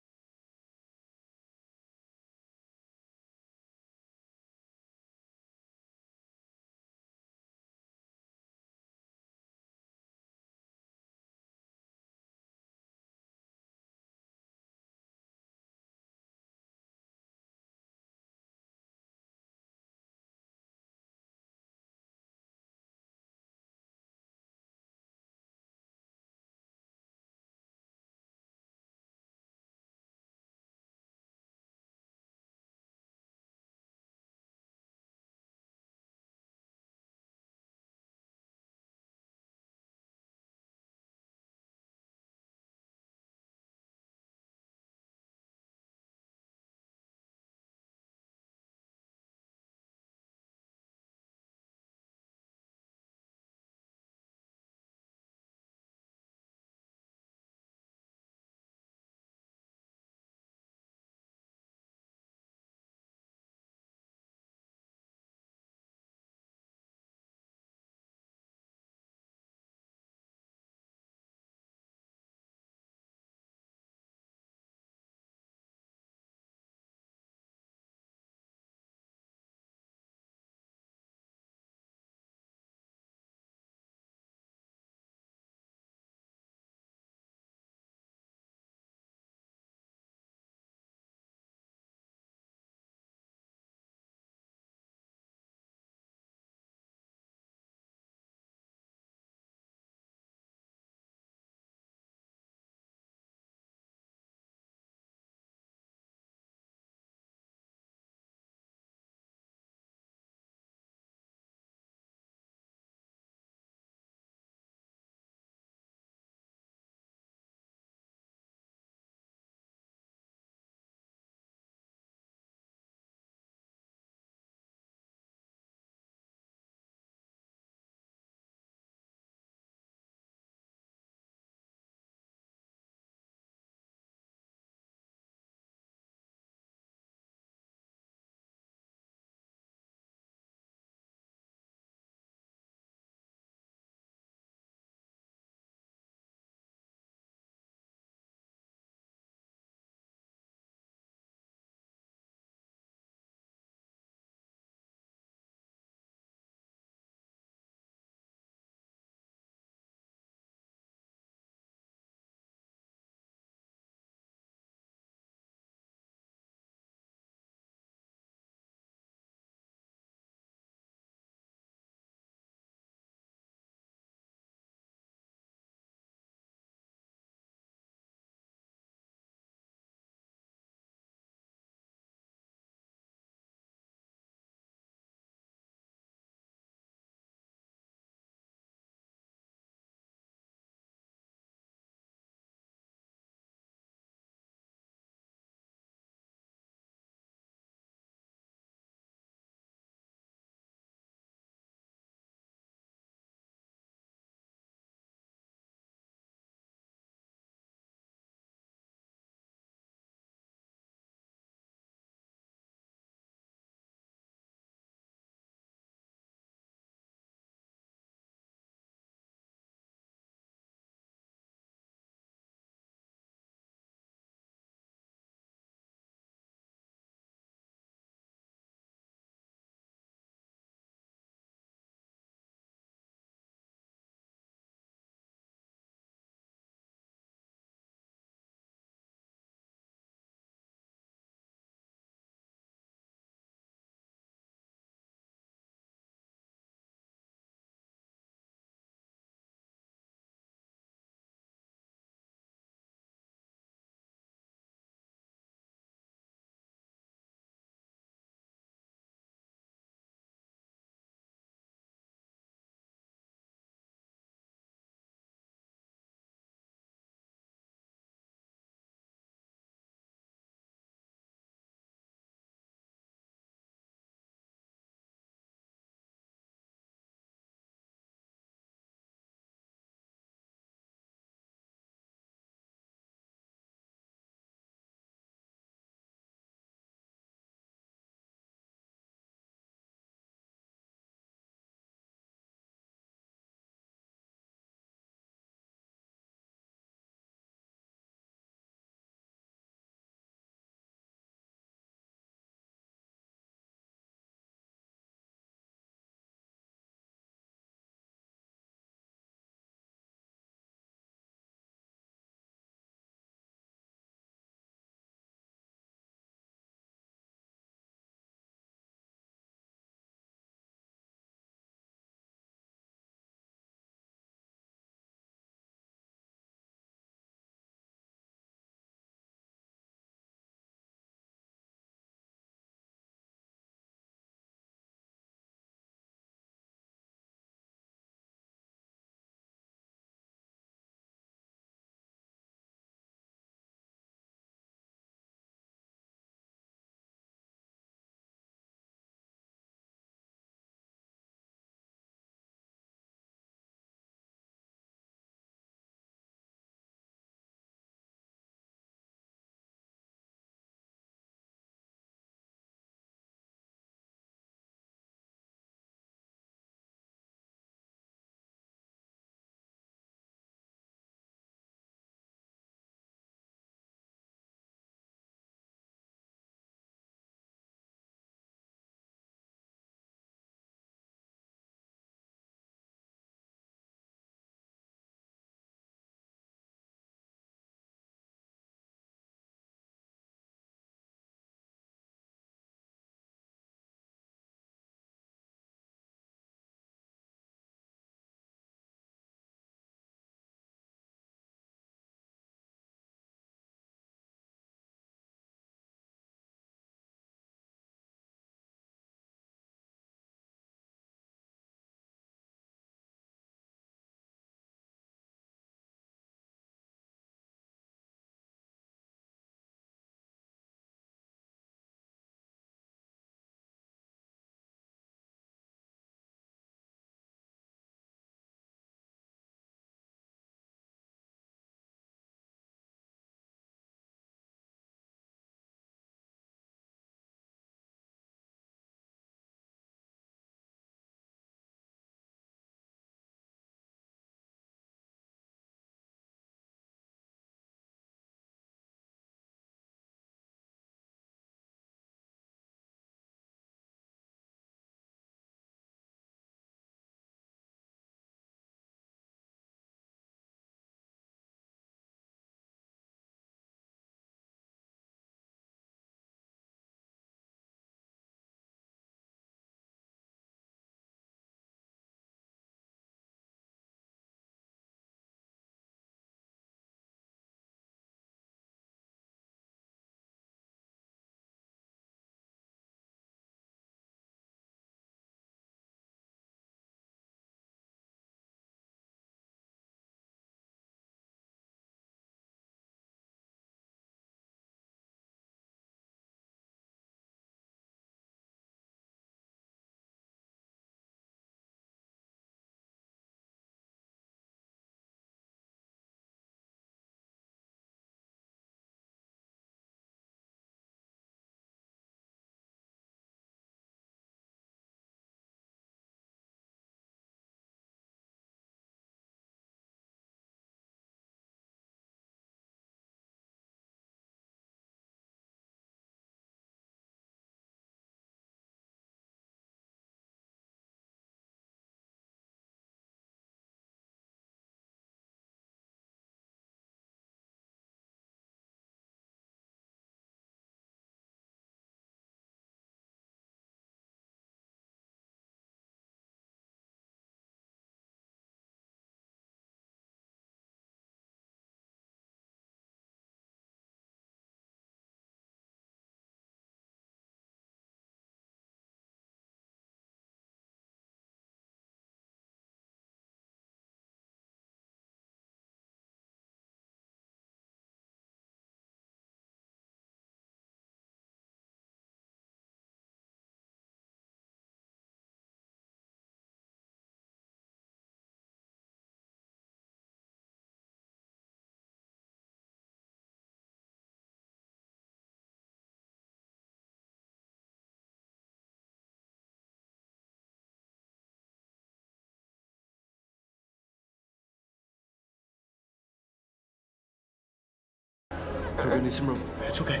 We're gonna need some room. It's okay.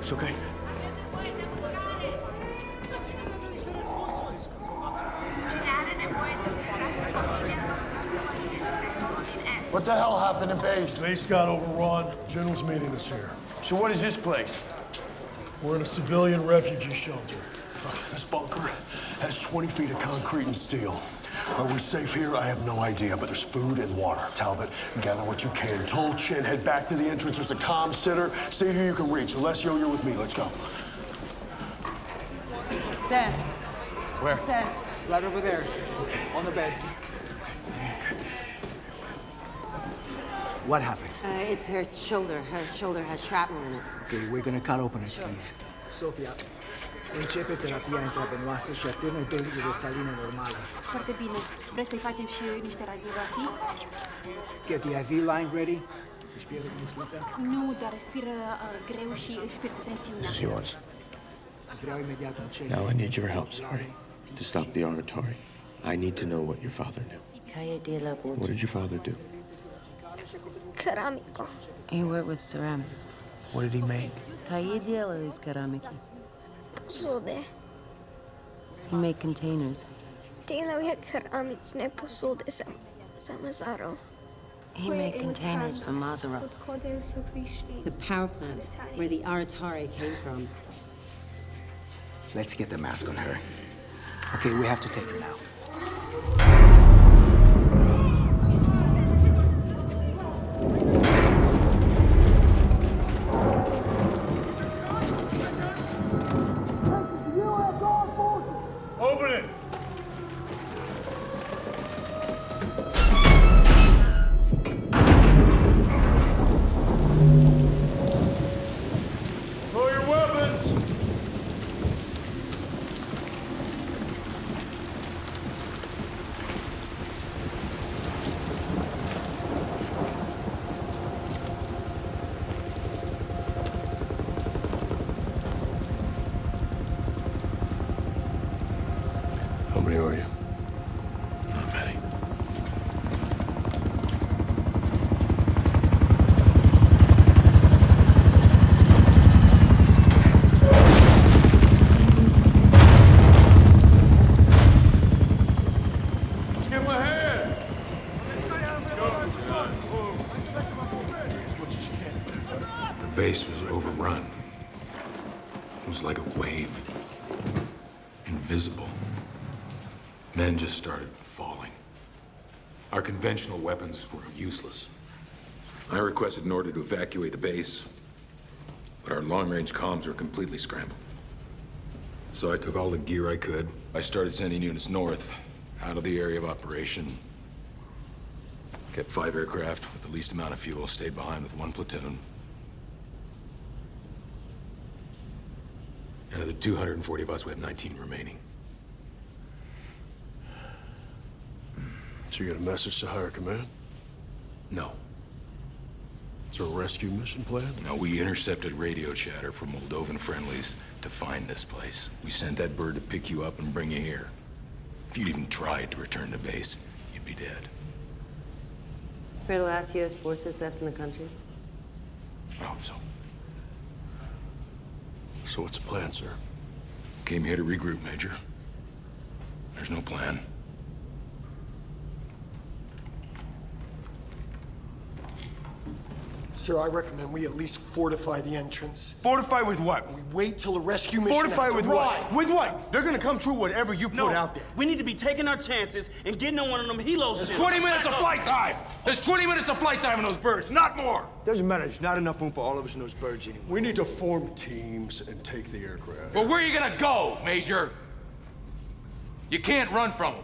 It's okay. What the hell happened to base? Base got overrun. General's meeting us here. So what is this place? We're in a civilian refugee shelter. This bunker has 20 feet of concrete and steel. Are we safe here? I have no idea, but there's food and water. Talbot, gather what you can. Toll Chin, head back to the entrance. There's a comm center. See who you can reach. Alessio, you're with me. Let's go. Sam. Where? Sam. Right over there. On the bed. What happened? It's her shoulder. Her shoulder has shrapnel in it. Okay, we're gonna cut open her sleeve. Sofia, începe terapia intravenoasă și atârnă 2 litri de salină normală. Foarte bine. Vreți să-i facem și niște radiografii? Get the IV line ready. Își pierde mușchița? Nu, dar respiră greu și își pierde tensiunea. It's yours. Vreau imediat un check. Now I need your help, sorry, to stop the oratory. I need to know what your father knew. What did your father do? Ceramico. He worked with ceramic. What did he make? Какие делали из керамики? Посуды. He made containers. Делал керамичные посуды за Мазаро. He made containers for Mazzaro. The power plant, where the Aratari came from. Let's get the mask on her. Okay, we have to take her now. Open it! Throw your weapons! How many are you? Not many. Skip ahead! The base was overrun. It was like a wave. Invisible. Men just started falling. Our conventional weapons were useless. I requested an order to evacuate the base, but our long-range comms were completely scrambled. So I took all the gear I could. I started sending units north, out of the area of operation. Kept 5 aircraft with the least amount of fuel, stayed behind with 1 platoon. Out of the 240 of us, we have 19 remaining. So you got a message to higher command? No. Is there a rescue mission planned? No, we intercepted radio chatter from Moldovan friendlies to find this place. We sent that bird to pick you up and bring you here. If you'd even tried to return to base, you'd be dead. We're the last U.S. forces left in the country. I hope so. So what's the plan, sir? Came here to regroup, Major. There's no plan. Sir, I recommend we at least fortify the entrance. Fortify with what? We wait till a rescue mission Fortify has with arrived. what? With what? They're gonna come through whatever you put out there. We need to be taking our chances and getting on one of them helos. There's 20 minutes of flight time! There's 20 minutes of flight time in those birds, not more! Doesn't matter. There's not enough room for all of us in those birds anymore. We need to form teams and take the aircraft. Well, where are you gonna go, Major? You can't run from them.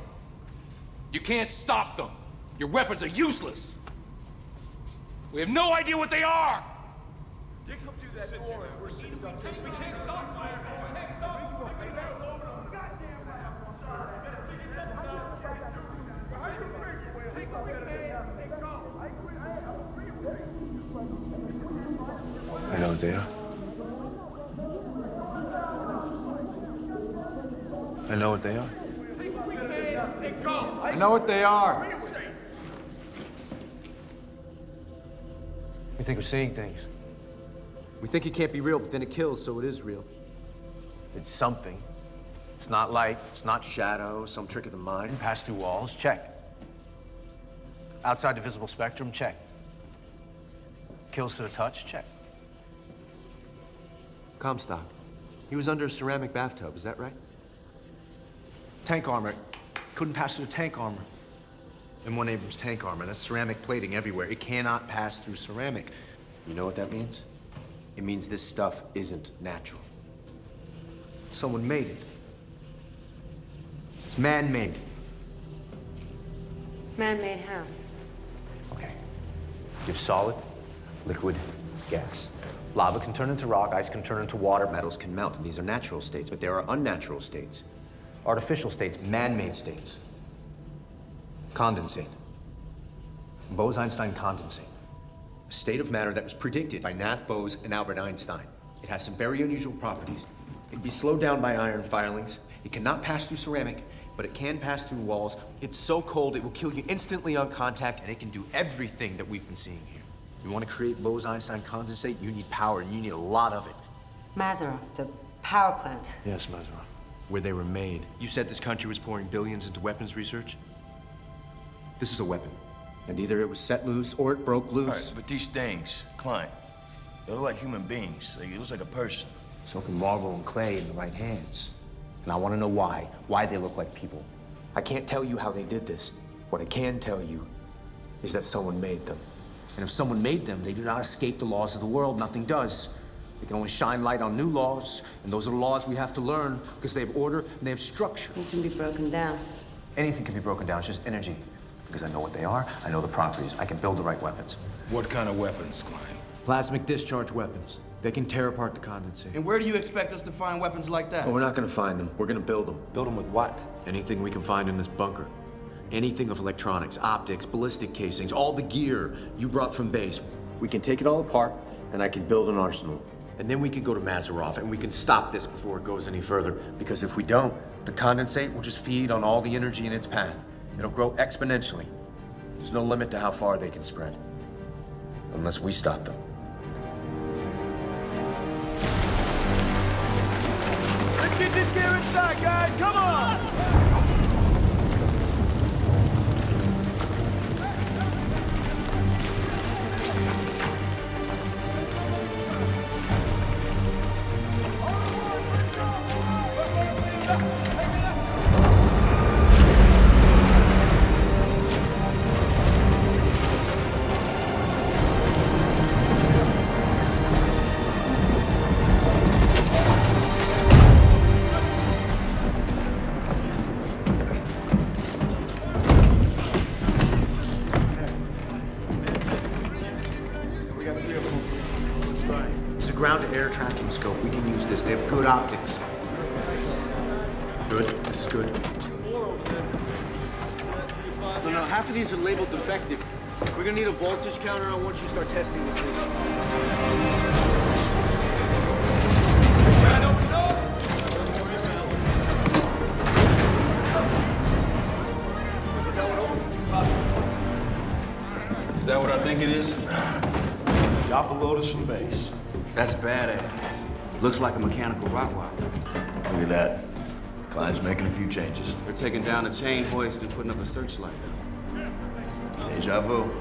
You can't stop them. Your weapons are useless. We have no idea what they are! They come through that door and we're sitting up there. We can't stop fire. We can't stop. I know what they are. I know what they are. I know what they are. We think we're seeing things. We think it can't be real, but then it kills, so it is real. It's something. It's not light, it's not shadow, some trick of the mind. Pass through walls, check. Outside the visible spectrum, check. Kills to the touch, check. Comstock. He was under a ceramic bathtub, is that right? Tank armor. Couldn't pass through the tank armor. M1 Abrams tank armor. That's ceramic plating everywhere. It cannot pass through ceramic. You know what that means? It means this stuff isn't natural. Someone made it. It's man-made. Man-made how? Okay. Give solid, liquid, gas. Lava can turn into rock, ice can turn into water, metals can melt, and these are natural states, but there are unnatural states. Artificial states, man-made states. Condensate. Bose-Einstein condensate. A state of matter that was predicted by Nath Bose and Albert Einstein. It has some very unusual properties. It can be slowed down by iron filings. It cannot pass through ceramic, but it can pass through walls. It's so cold it will kill you instantly on contact, and it can do everything that we've been seeing here. You want to create Bose-Einstein condensate, you need power, and you need a lot of it. Mazarov, the power plant. Yes, Mazarov. Where they were made. You said this country was pouring billions into weapons research? This is a weapon. And either it was set loose or it broke loose. All right, but these things, Klein, they look like human beings. It looks like a person. So can marble and clay in the right hands. And I want to know why. Why they look like people. I can't tell you how they did this. What I can tell you is that someone made them. And if someone made them, they do not escape the laws of the world. Nothing does. They can only shine light on new laws, and those are the laws we have to learn because they have order and they have structure. It can be broken down. Anything can be broken down. It's just energy. Because I know what they are, I know the properties. I can build the right weapons. What kind of weapons, Klein? Plasmic discharge weapons. They can tear apart the condensate. And where do you expect us to find weapons like that? Well, we're not gonna find them. We're gonna build them. Build them with what? Anything we can find in this bunker. Anything of electronics, optics, ballistic casings, all the gear you brought from base. We can take it all apart, and I can build an arsenal. And then we can go to Mazarov, and we can stop this before it goes any further. Because if we don't, the condensate will just feed on all the energy in its path. It'll grow exponentially. There's no limit to how far they can spread. Unless we stop them. Let's get this gear inside, guys! Come on! Ground-to-air tracking scope. We can use this. They have good optics. Good. This is good. No, half of these are labeled defective. We're gonna need a voltage counter on once you start testing this thing. Is that what I think it is? Drop a load of some base. That's badass. Looks like a mechanical Rottweiler. Look at that. Klein's making a few changes. They're taking down a chain hoist and putting up a searchlight. Deja vu.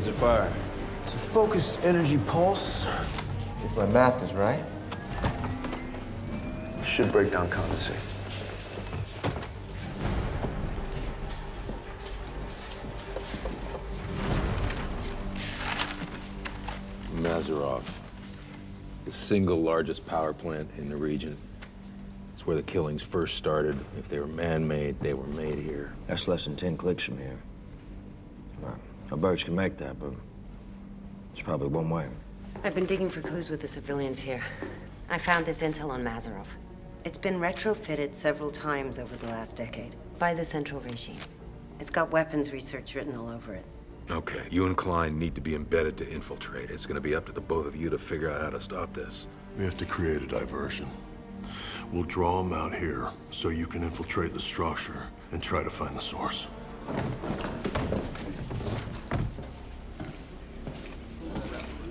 does it fire? It's a focused energy pulse. If my math is right, it should break down condensate. Mazarov, the single largest power plant in the region. It's where the killings first started. If they were man-made, they were made here. That's less than 10 clicks from here. Our birds can make that, but it's probably one way. I've been digging for clues with the civilians here. I found this intel on Mazarov. It's been retrofitted several times over the last decade by the Central Regime. It's got weapons research written all over it. Okay, you and Klein need to be embedded to infiltrate. It's gonna be up to the both of you to figure out how to stop this. We have to create a diversion. We'll draw them out here so you can infiltrate the structure and try to find the source.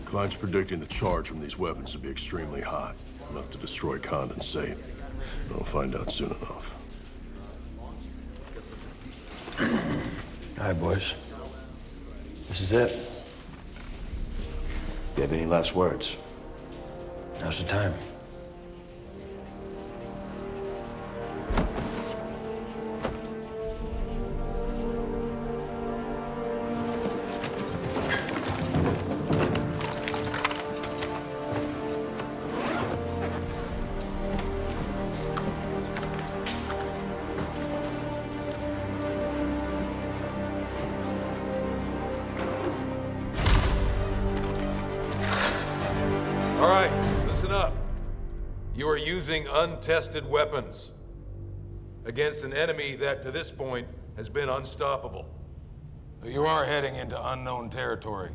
Klein's predicting the charge from these weapons to be extremely hot, enough to destroy condensate. We'll find out soon enough. All right, boys. This is it. If you have any last words, now's the time. All right, listen up. You are using untested weapons against an enemy that, to this point, has been unstoppable. You are heading into unknown territory.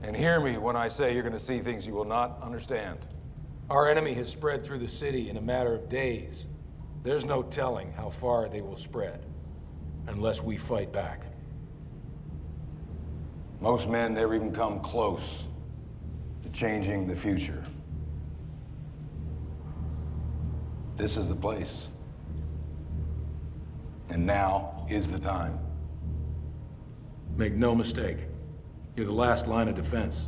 And hear me when I say you're going to see things you will not understand. Our enemy has spread through the city in a matter of days. There's no telling how far they will spread unless we fight back. Most men never even come close to changing the future. This is the place. And now is the time. Make no mistake, you're the last line of defense.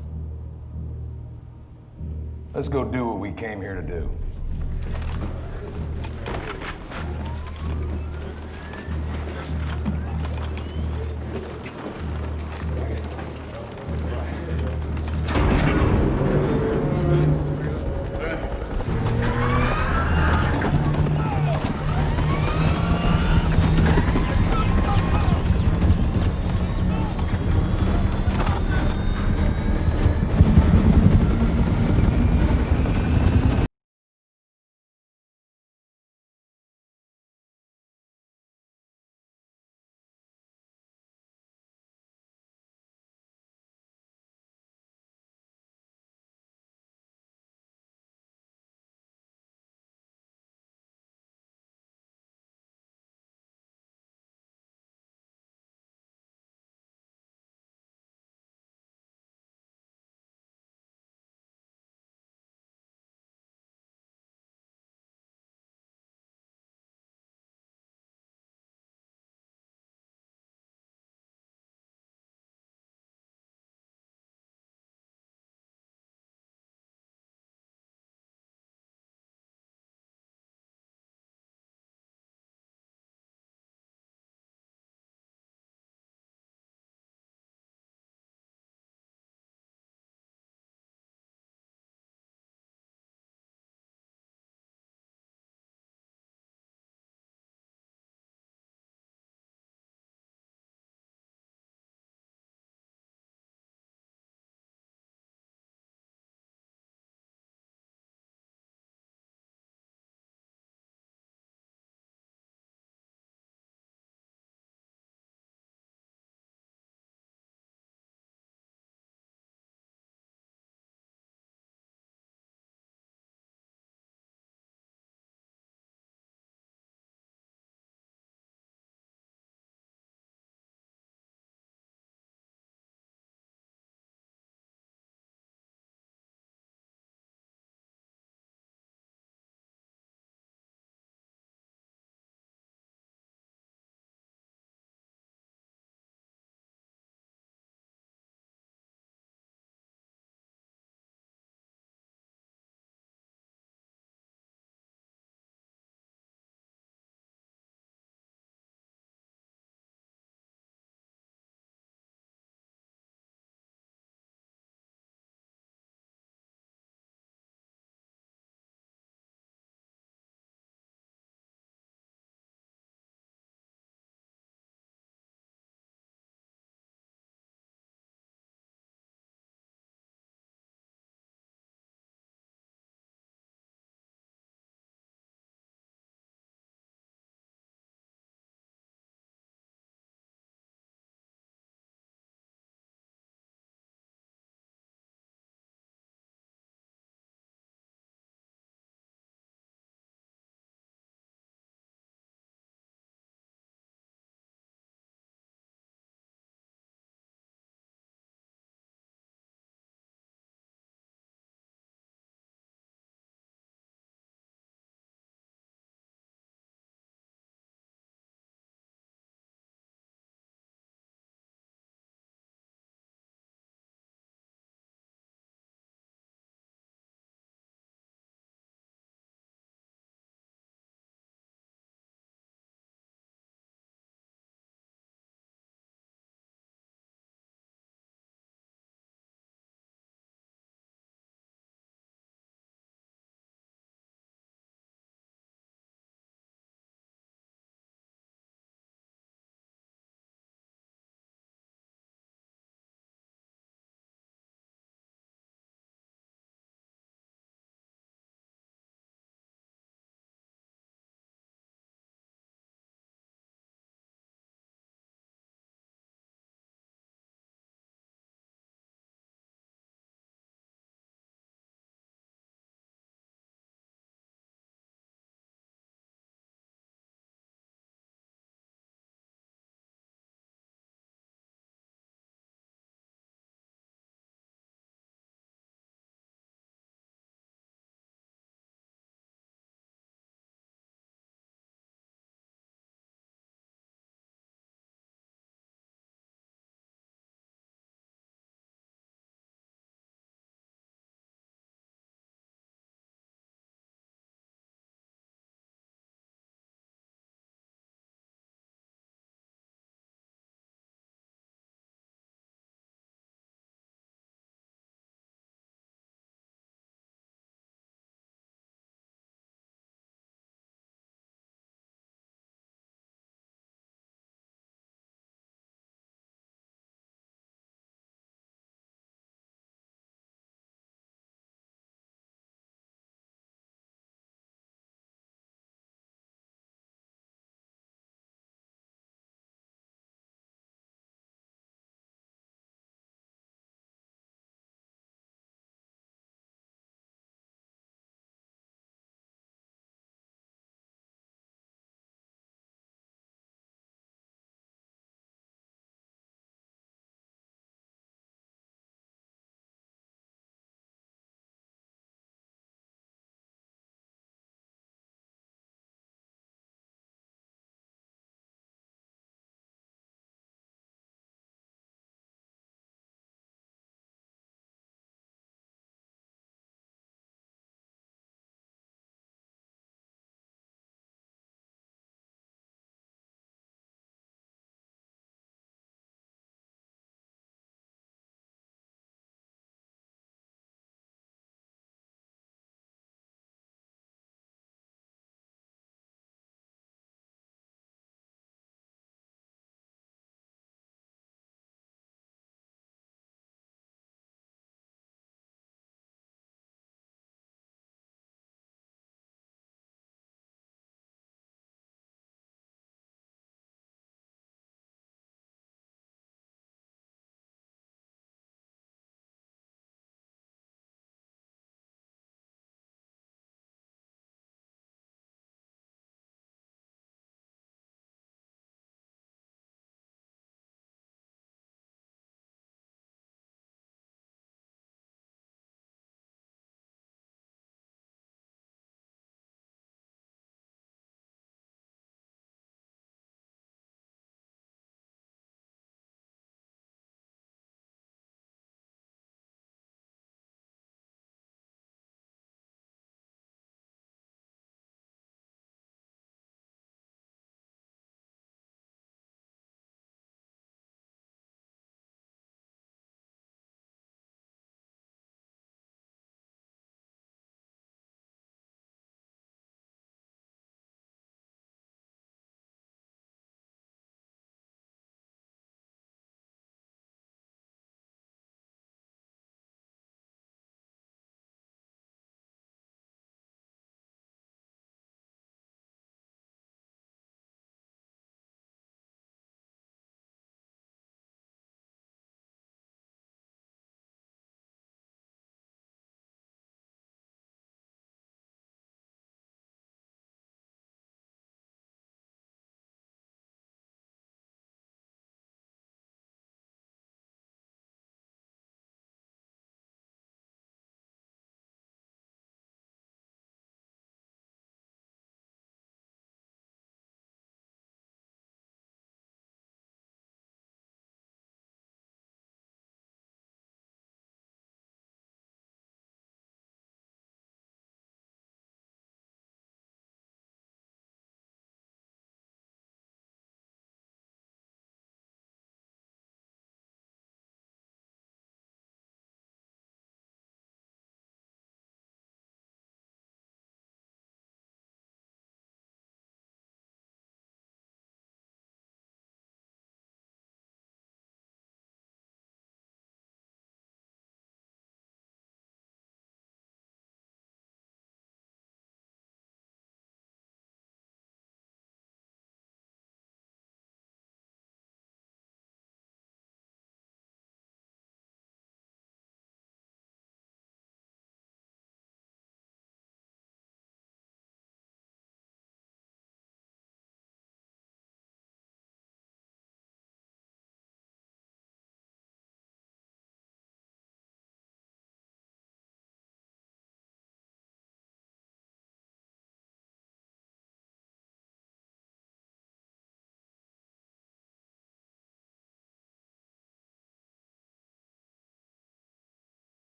Let's go do what we came here to do.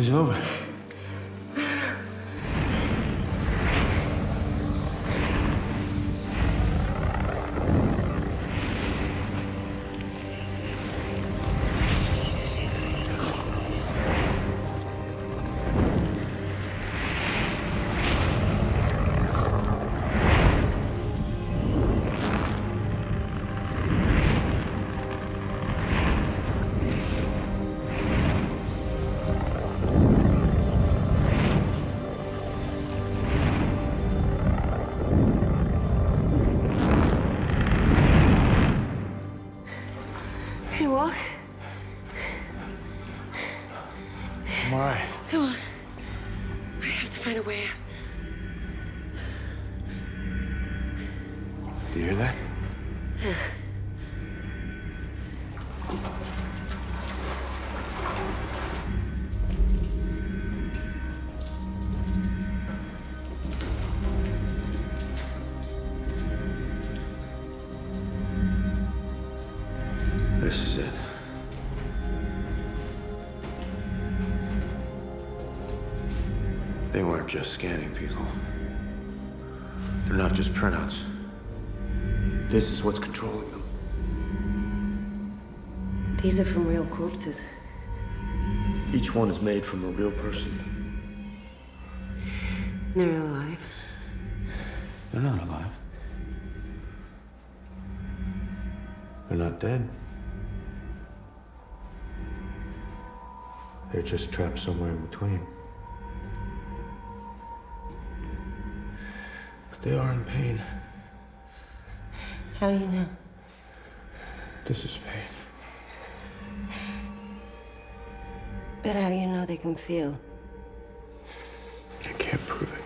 He's over. You walk? I'm all right. Come on. I have to find a way out. Do you hear that? Yeah. This is it. They weren't just scanning people. They're not just printouts. This is what's controlling them. These are from real corpses. Each one is made from a real person. They're alive. They're not alive. They're not dead. They're just trapped somewhere in between. But they are in pain. How do you know? This is pain. But how do you know they can feel? I can't prove it.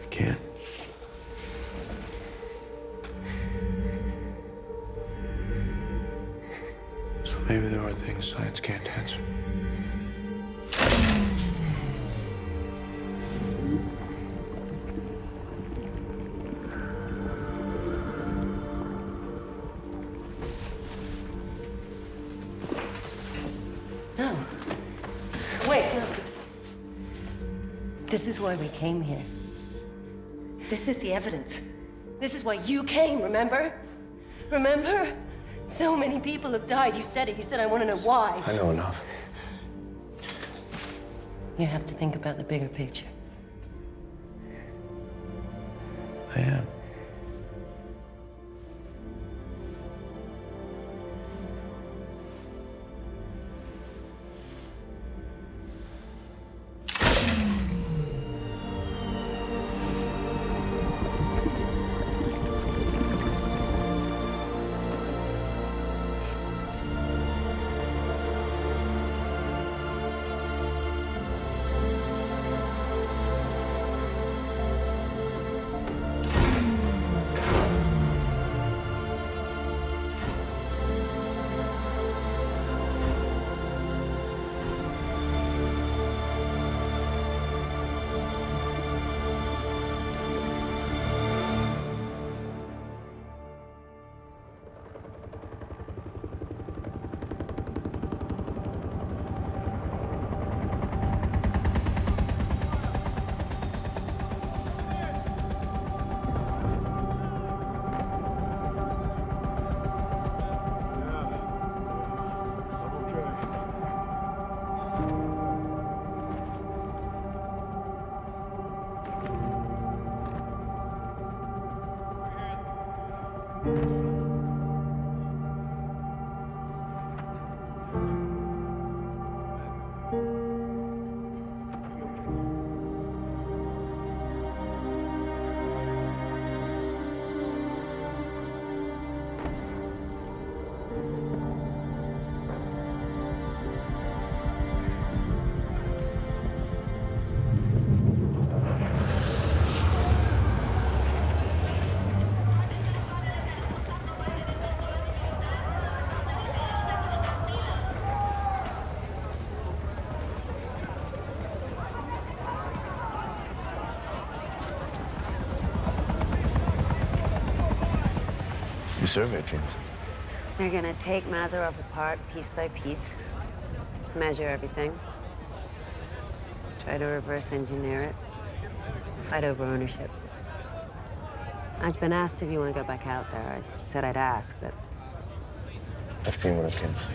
I can't. So maybe there are things science can't answer. No. Wait, no. This is why we came here. This is the evidence. This is why you came, remember? Remember? So many people have died. You said it. You said, I want to know why. I know enough. You have to think about the bigger picture. I am. The survey teams. They're gonna take Mazarov apart piece by piece, measure everything, Try to reverse engineer it. Fight over ownership. I've been asked if you want to go back out there. I said I'd ask, but... I've seen Wilkins.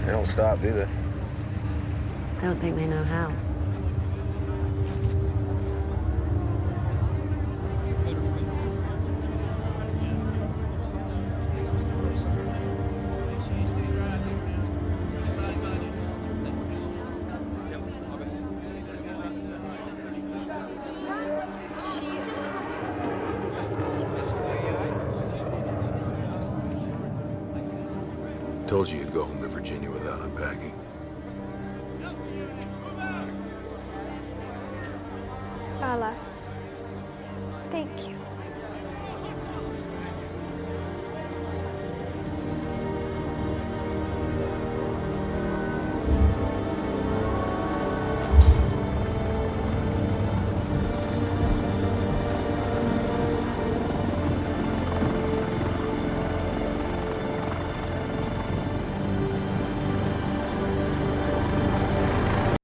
They don't stop, do they? I don't think they know how. Told you you'd go home to Virginia without unpacking. Allah.